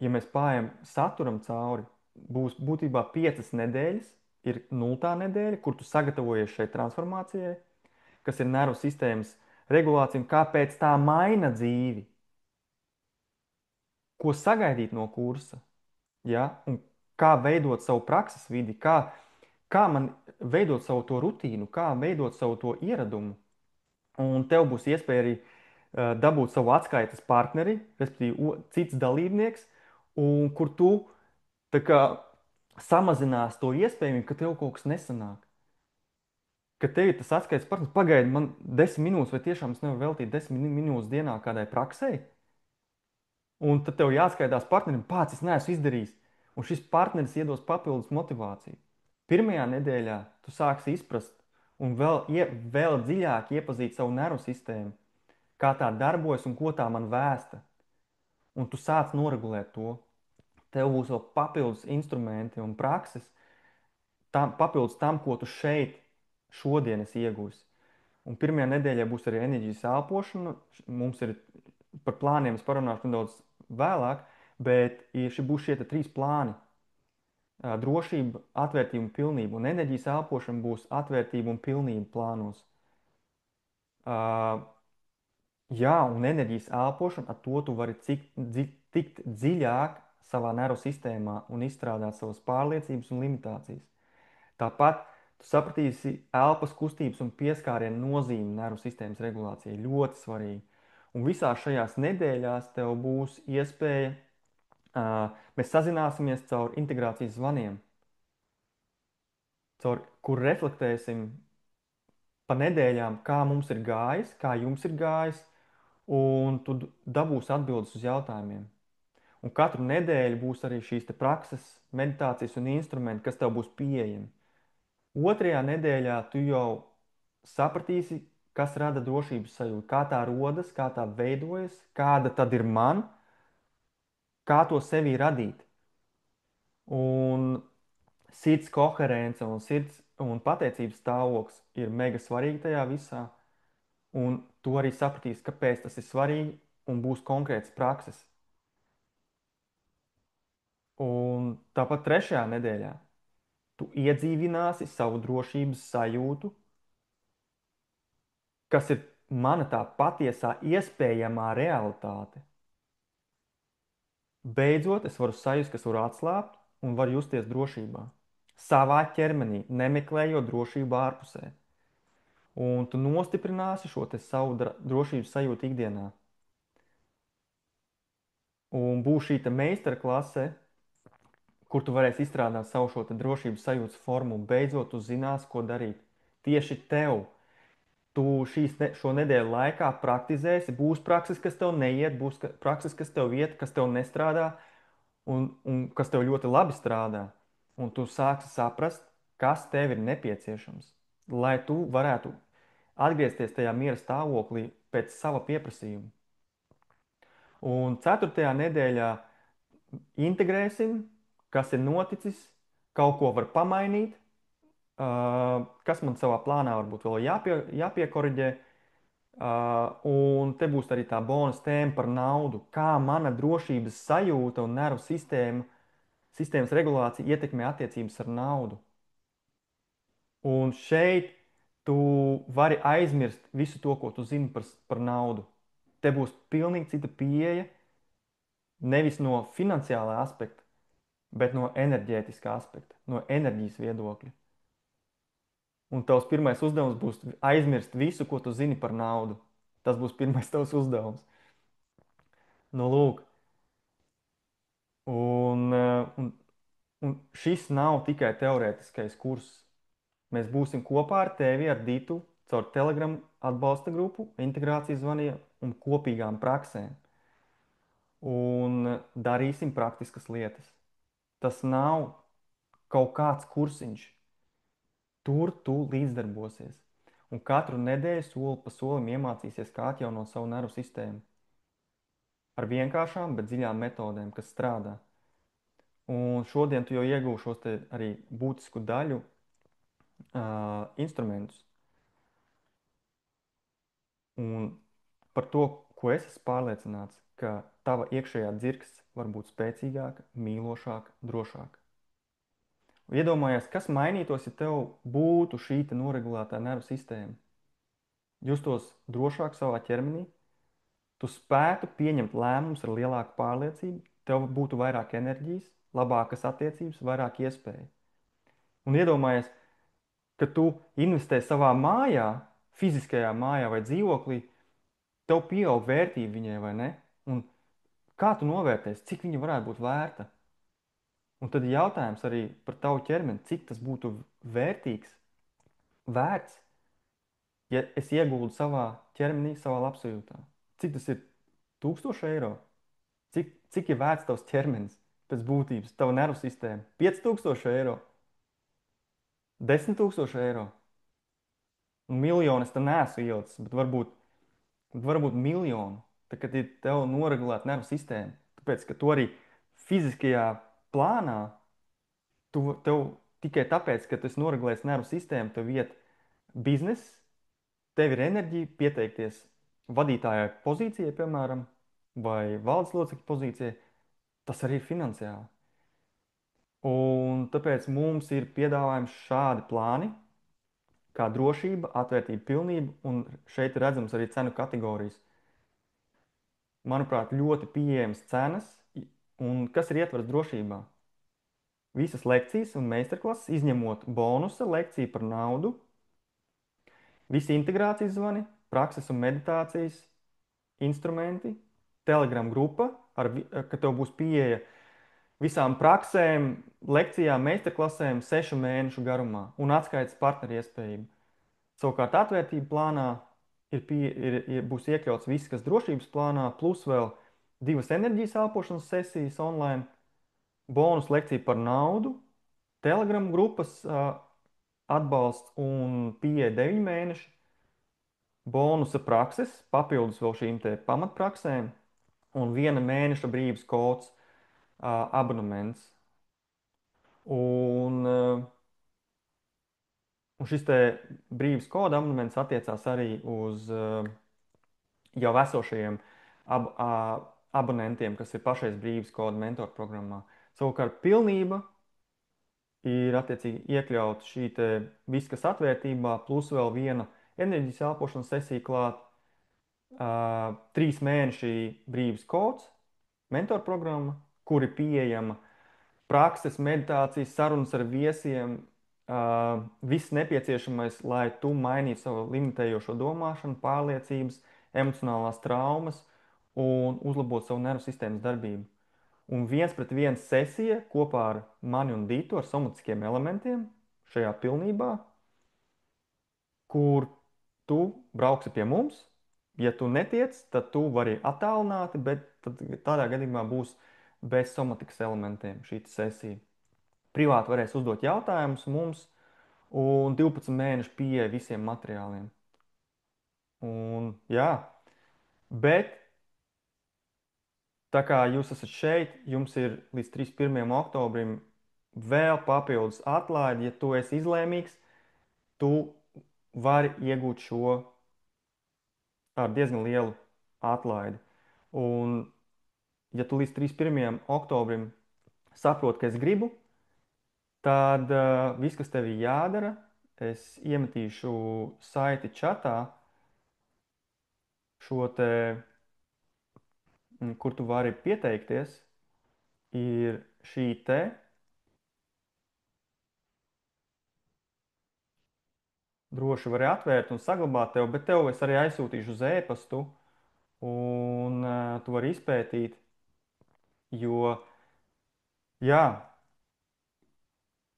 ja mēs pājam saturam cauri, būs būtībā 5 nedēļas, ir nultā nedēļa, kur tu sagatavojies šai transformācijai, kas ir nervu sistēmas regulācija un kāpēc tā maina dzīvi. Ko sagaidīt no kursa, ja? Un kā veidot savu prakses vidi, kā man veidot savu to rutīnu, kā veidot savu to ieradumu. un tev būs iespēja arī dabūt savu atskaites partneri, respektīvi cits dalībnieks, un kur tu tā kā samazinās to iespējamību, ka tev kaut kas nesanāk. Ka tev ir tas atskaites partneris, pagaidi, man 10 minūtes, vai tiešām es nevaru veltīt 10 minūtes dienā kādai praksei? Un tad tev jāskaidās partnerim, pats es neesmu izdarījis. Un šis partneris iedos papildus motivāciju. Pirmajā nedēļā tu sāksi izprast un vēl dziļāk iepazīt savu nervu sistēmu, kā tā darbojas un ko tā man vēsta. Un tu sāc noregulēt to. Tev būs vēl papildus instrumenti un prakses, papildus tam, ko tu šeit šodien esi iegūsi. Un pirmajā nedēļā būs arī enerģijas elpošana. Mums ir par plāniem, es parunāšu nedaudz vēlāk, bet būs šie trīs plāni. Drošība, atvērtība un pilnība. Un enerģijas elpošana būs atvērtība un pilnība plānos. Uh, jā, un enerģijas elpošana, ar to tu vari tikt dziļāk savā nervu sistēmā un izstrādāt savas pārliecības un limitācijas. Tāpat tu sapratīsi elpas kustības un pieskārienu nozīmi nervu sistēmas regulācijai. Ļoti svarīgi. Un visās šajās nedēļās tev būs iespēja, mēs sazināsimies caur integrācijas zvaniem, caur kur reflektēsim pa nedēļām, kā mums ir gājis, kā jums ir gājis, un tu dabūsi atbildes uz jautājumiem. Un katru nedēļu būs arī šīs prakses, meditācijas un instrumenti, kas tev būs pieejami. Otrajā nedēļā tu jau sapratīsi, kas rada drošības sajūtu, kā tā rodas, kā tā veidojas, kāda tad ir man, kā to sevī radīt. Un sirds koherence un sirds un pateicības stāvoklis ir mega svarīgi tajā visā. Un tu arī sapratīsi, kāpēc tas ir svarīgi un būs konkrēts prakses. Un tāpat trešajā nedēļā tu iedzīvināsi savu drošības sajūtu, kas ir mana tā patiesā iespējamā realitāte. Beidzot, es varu sajust, ka es varu atslābt un varu justies drošībā. Savā ķermenī, nemeklējot drošību ārpusē. Un tu nostiprināsi šo savu drošības sajūtu ikdienā. Un būs šī meistara klase, kur tu varēsi izstrādāt savu šo drošības sajūtas formulu. Beidzot, tu zināsi, ko darīt. Tieši tev. Tu šo nedēļu laikā praktizēsi. Būs prakses, kas tev neiet, būs prakses, kas tev iet, kas tev nestrādā un kas tev ļoti labi strādā. Un tu sāksi saprast, kas tev ir nepieciešams, lai tu varētu atgriezties tajā miera stāvoklī pēc sava pieprasījuma. Un ceturtajā nedēļā integrēsim, kas ir noticis, kaut ko var pamainīt, kas man savā plānā varbūt vēl jāpiekoriģē. Un te būs arī tā bonus tēma par naudu, kā mana drošības sajūta un nervu sistēmas regulācija ietekmē attiecības ar naudu. Un šeit tu vari aizmirst visu to, ko tu zini par naudu. Te būs pilnīgi cita pieeja, nevis no finansiālā aspekta, bet no enerģētiskā aspekta, no enerģijas viedokļa. Un tavs pirmais uzdevums būs aizmirst visu, ko tu zini par naudu. Tas būs pirmais tavs uzdevums. Nu, lūk. Un, un šis nav tikai teorētiskais kurs. Mēs būsim kopā ar tevi, ar Dītu, caur Telegram atbalsta grupu, integrācijas zvaniem un kopīgām praksēm. Un darīsim praktiskas lietas. Tas nav kaut kāds kursiņš. Tur tu līdzdarbosies. Un katru nedēļu soli pa solim iemācīsies, kā atjaunot savu nervu sistēmu. Ar vienkāršām, bet dziļām metodēm, kas strādā. Un šodien tu jau iegūsi šos arī būtisku daļu instrumentus. Un par to, ko es esmu pārliecināts, ka tava iekšējā dzirksts var būt spēcīgāka, mīlošāka, drošāka. Iedomājies, kas mainītos, ja tev būtu šī noregulētā nervu sistēma. Justos drošāk savā ķermenī, tu spētu pieņemt lēmumus ar lielāku pārliecību, tev būtu vairāk enerģijas, labākas attiecības, vairāk iespēju. Un iedomājies, ka tu investē savā mājā fiziskajā mājā vai dzīvoklī, tev pieaug vērtība viņai vai ne? Un kā tu novērtēsi, cik viņa varētu būt vērta? Un tad ir jautājums arī par tavu ķermeni, cik tas būtu vērtīgs, vērts, ja es ieguldu savā ķermenī, savā labsajūtā. Cik tas ir 1000 eiro? Cik ir vērts tavs ķermenis pēc būtības, tava nervu sistēma? 5000 eiro, 10 000 eiro. Un miljonu es tam neesmu ielicis, bet varbūt miljonu. Tā kā tev noregulēta nervu sistēma. Tāpēc, ka tu arī fiziskajā plānā, tev tikai tāpēc, ka tu esi noregulējis nervu sistēmu, tev iet bizness, tev ir enerģija pieteikties vadītājai pozīcijai, piemēram, vai valdes locekļa pozīcijai, tas arī ir finansiāli. Un tāpēc mums ir piedāvājums šādi plāni, kā drošība, atvērtība, pilnība, un šeit ir redzams arī cenu kategorijas. Manuprāt, ļoti pieejamas cenas, un kas ir ietvers drošībā? Visas lekcijas un meistarklases, izņemot bonusa lekciju par naudu, visi integrācijas zvani, prakses un meditācijas, instrumenti, Telegram grupa, ka tev būs pieeja visām praksēm, lekcijām, meistarklasēm 6 mēnešu garumā un atskaites partneru iespējību. Savukārt atvērtība plānā būs iekļauts viss, kas drošības plānā, plus vēl 2 enerģijas elpošanas sesijas online, bonus lekcija par naudu, Telegram grupas atbalsts un pieeja 9 mēneši, bonusa prakses, papildus vēl šīm te pamatpraksēm, un 1 mēneša brīvs kods abonements. Un, un šis te brīvs koda abonements attiecās arī uz jau esošajiem abonentiem, kas ir pašais brīvs koda mentoru programmā. Savukārt pilnība ir attiecīgi iekļaut šī te viss, kas atvērtībā, plus vēl viena enerģijas elpošanas sesija klāt, 3 mēneši brīvs kods, mentoru programma, kur ir pieejama prakses, meditācijas, sarunas ar viesiem, viss nepieciešamais, lai tu mainītu savu limitējošo domāšanu, pārliecības, emocionālās traumas un uzlabotu savu nervu sistēmas darbību. Un 1 pret 1 sesija kopā ar mani un Dītu ar somatiskiem elementiem šajā pilnībā, kur tu brauksi pie mums. Ja tu netiec, tad tu vari attālināti, bet tādā gadījumā būs bez somatikas elementiem šī sesija. Privāti varēs uzdot jautājumus mums un 12 mēnešu pieeja visiem materiāliem. Un, jā, bet tā kā jūs esat šeit, jums ir līdz 31. oktobrim vēl papildus atlaidi. Ja tu esi izlēmīgs, tu vari iegūt šo ar diezgan lielu atlaidi. Un, ja tu līdz 31. oktobrim saproti, ka es gribu, tad viss, kas tev ir jādara, es iemetīšu saiti čatā, šo te, kur tu vari pieteikties, ir šī te. Droši vari atvērt un saglabāt tev, bet tev es arī aizsūtīšu uz e-pastu, un tu vari izpētīt, jo, jā,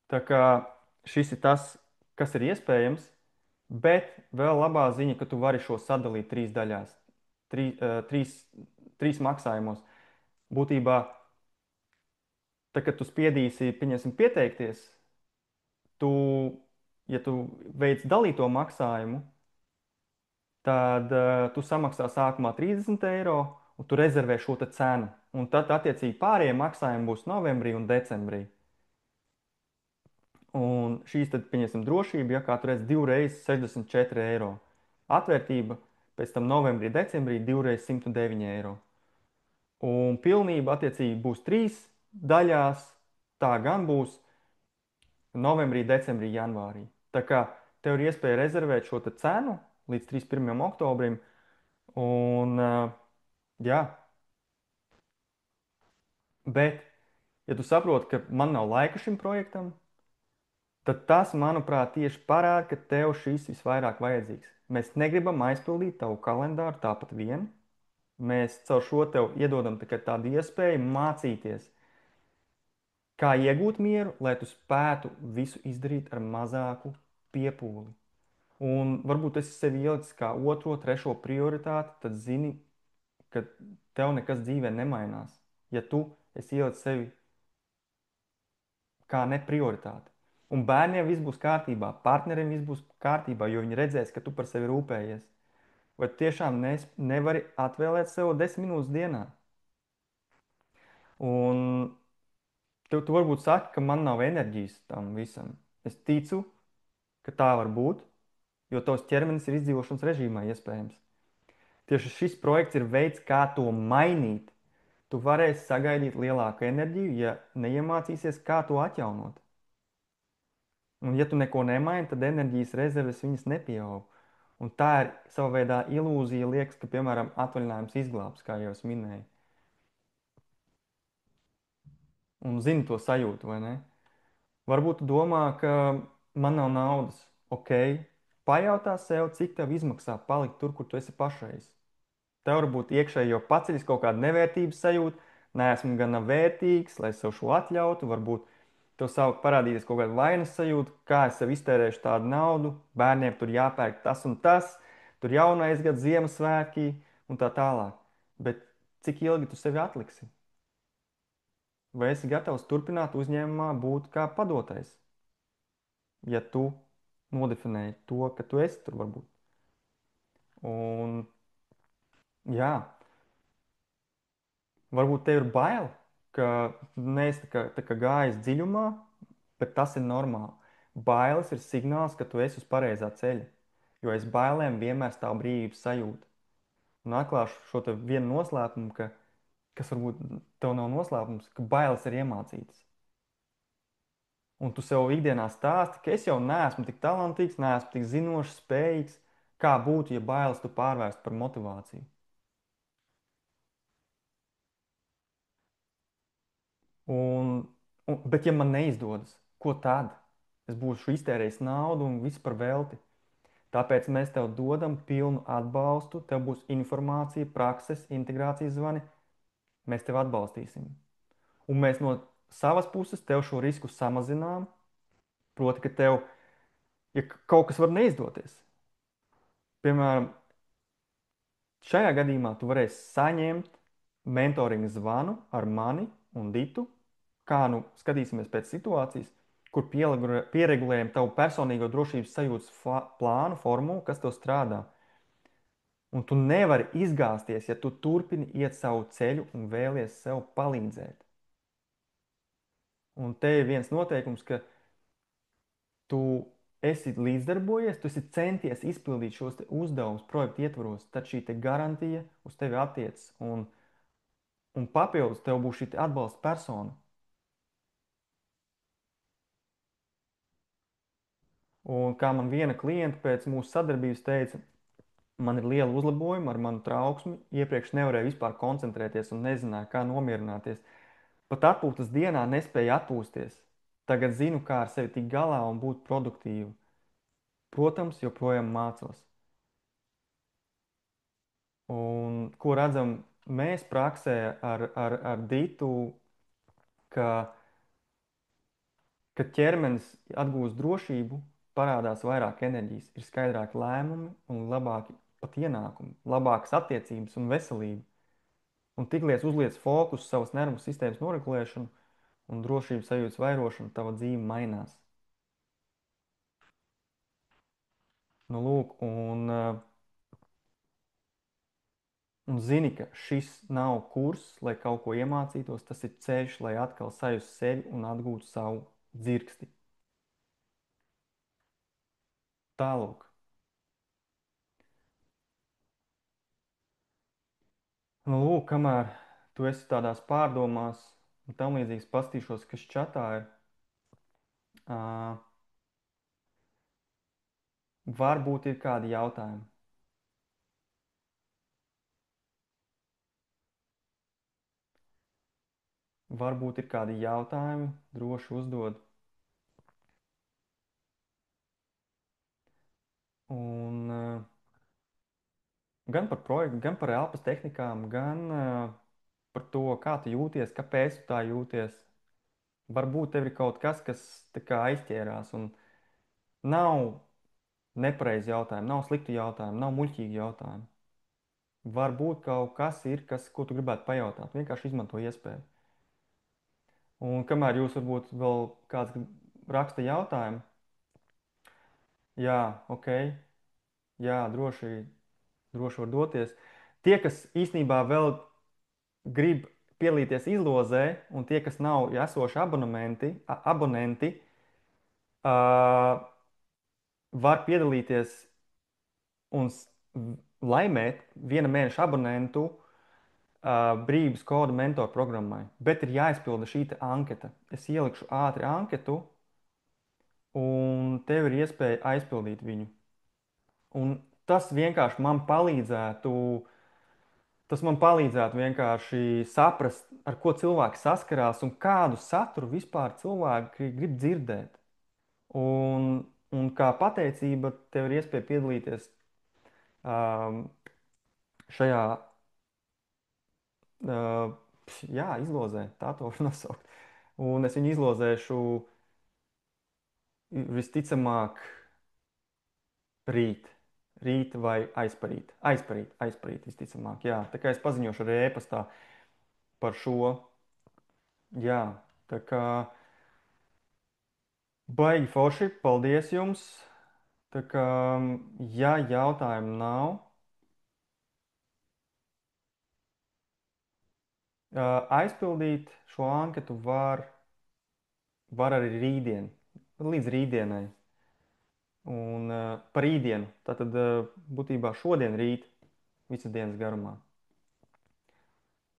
tā kā šis ir tas, kas ir iespējams, bet vēl labā ziņa, ka tu vari šo sadalīt 3 daļās, trī, trīs, 3 maksājumos. Būtībā, tad, kad tu spiedīsi, pieņemsim, pieteikties, tu, ja tu veic dalīto maksājumu, tad tu samaksā sākumā 30 eiro, un tu rezervē šo te cenu. Un tad, attiecīgi, pārējie maksājumi būs novembrī un decembrī. Un šīs, tad, pieņemsim, drošība, ja kā tu redz, 2 reizes 64 eiro. Atvērtība pēc tam novembrī, decembrī 2 reizes 109 eiro. Un pilnība, attiecīgi, būs 3 daļās. Tā gan būs novembrī, decembrī, janvārī. Tā kā tev ir iespēja rezervēt šo te cenu līdz 31. oktobrim. Un, jā, bet, ja tu saproti, ka man nav laika šim projektam, tad tas, manuprāt, tieši parāda, ka tev šis visvairāk vajadzīgs. Mēs negribam aizpildīt tavu kalendāru tāpat vien. Mēs caur šo tev iedodam tikai tādu iespēju mācīties, kā iegūt mieru, lai tu spētu visu izdarīt ar mazāku piepūli. Un varbūt es sevi ielicis kā otro, trešo prioritāti, tad zini, ka tev nekas dzīvē nemainās. Ja tu esi ielicis sevi kā neprioritāti. Un bērniem viss būs kārtībā, partneriem viss būs kārtībā, jo viņi redzēs, ka tu par sevi rūpējies. Vai tiešām nevari atvēlēt sev 10 minūtes dienā? Un tu varbūt saki, ka man nav enerģijas tam visam. Es ticu, ka tā var būt, jo tavs ķermenis ir izdzīvošanas režīmā iespējams. Tieši šis projekts ir veids, kā to mainīt. Tu varēsi sagaidīt lielāku enerģiju, ja neiemācīsies, kā to atjaunot. Un, ja tu neko nemaini, tad enerģijas rezerves viņas nepieaug. Un tā ir sava veidā ilūzija. Liekas, ka, piemēram, atvaļinājums izglābs, kā jau es minēju. Un zini to sajūtu, vai ne? Varbūt tu domā, ka man nav naudas. Ok, pajautā sev, cik tev izmaksā palikt tur, kur tu esi pašreiz. Tev varbūt iekšēji jau paceļas kaut kāda nevērtības sajūta, neesmu gana vērtīgs, lai sev šo atļautu. Varbūt tev sāk parādīties kaut kāda vainas sajūta, kā es sev iztērēšu tādu naudu, bērniem tur jāpērk tas un tas, tur jaunais gads, Ziemassvētki un tā tālāk. Bet cik ilgi tu sevi atliksi? Vai esi gatavs turpināt uzņēmumā būt kā padotais, ja tu nodefinēji to, ka tu esi tur varbūt? Un jā. Varbūt tev ir bail, ka neesi tā kā gājis dziļumā, bet tas ir normāli. Bailes ir signāls, ka tu esi uz pareizā ceļa, jo aiz bailēm vienmēr stāv brīvības sajūta. Un atklāšu šo te vienu noslēpumu, kas varbūt tev nav noslēpums, ka bailes ir iemācītas. Un tu sev ikdienā stāsti, ka es jau neesmu tik talantīgs, neesmu tik zinošs, spējīgs, kā būtu, ja bailes tu pārvērstu par motivāciju. Un, bet, ja man neizdodas, ko tad? Es būšu iztērējis naudu un viss par velti. Tāpēc mēs tev dodam pilnu atbalstu. Tev būs informācija, prakses, integrācijas zvani. Mēs tevi atbalstīsim. Un mēs no savas puses tev šo risku samazinām. Proti, ka tev, ja kaut kas var neizdoties, piemēram, šajā gadījumā tu varēsi saņemt mentoringa zvanu ar mani un Ditu, kā nu skatīsimies pēc situācijas, kur pieregulējam tavu personīgo drošības sajūtas plānu, formulu, kas tev strādā. Un tu nevari izgāzties, ja tu turpini iet savu ceļu un vēlies sev palīdzēt. Un te ir viens noteikums, ka tu esi līdzdarbojies, tu esi centies izpildīt šos te uzdevumus projekta ietvaros, tad šī te garantija uz tevi attiecas. Un papildus tev būs šī te atbalsta persona. Un kā man viena klienta pēc mūsu sadarbības teica, man ir liela uzlabojuma ar manu trauksmi. Iepriekš nevarēju vispār koncentrēties un nezināju, kā nomierināties. Pat atpūtas dienā nespēju atpūsties. Tagad zinu, kā ar sevi tikt galā un būt produktīvu. Protams, joprojām mācos. Un ko redzam mēs praksē ar Dītu, ka, kad ķermenis atgūst drošību, parādās vairāk enerģijas, ir skaidrāki lēmumi un labāki pat ienākumi, labākas attiecības un veselība. Un tiklīdz uzliec fokusu uz savas nervu sistēmas noregulēšanu un drošības sajūtas vairošanu, tava dzīve mainās. Nu, lūk, un zini, ka šis nav kurs, lai kaut ko iemācītos, tas ir ceļš, lai atkal sajustu sevi un atgūtu savu dzirksti. Tālāk. Nu, lūk, kamēr tu esi tādās pārdomās un tam līdzīgs pastīšos, kas čatā ir, ā, varbūt ir kādi jautājumi. Varbūt ir kādi jautājumi, droši uzdod. gan par projektu, gan par elpas tehnikām, gan par to, kā tu jūties, kāpēc tu tā jūties. Varbūt tev ir kaut kas, kas tā kā aizķērās, un nav nepareizi jautājumi, nav slikti jautājumi, nav muļķīgi jautājumi. Varbūt kaut kas ir, ko tu gribētu pajautāt. Vienkārši izmanto iespēju. Un kamēr jūs varbūt vēl kāds raksta jautājumu, jā, ok, jā, droši var doties. Tie, kas īstenībā vēl grib piedalīties izlozē, un tie, kas nav esoši abonenti, uh, var piedalīties un laimēt viena mēneša abonentu brīvības kodu mentoru programmai. Bet ir jāizpilda šī te anketa. Es ielikšu ātri anketu, un tev ir iespēja aizpildīt viņu. Un tas vienkārši man palīdzētu. Tas man palīdzētu vienkārši saprast, ar ko cilvēki saskarās un kādu saturu vispār cilvēki grib dzirdēt. Un, un kā pateicība, tev ir iespēja piedalīties um, šajā uh, jā, izlozē, tā to var nosaukt. Un es viņu izlozēšu visticamāk rīt. Rīt vai aizparīt. Aizparīt, visticamāk. Jā, tā kā es paziņošu arī ēpastā par šo. Jā, tā kā baigi forši, paldies jums. Tā kā, ja jautājumu nav, aizpildīt šo anketu var arī rītdien, līdz rītdienai. Un par rītdienu, tātad būtībā šodien, rīt, visas dienas garumā.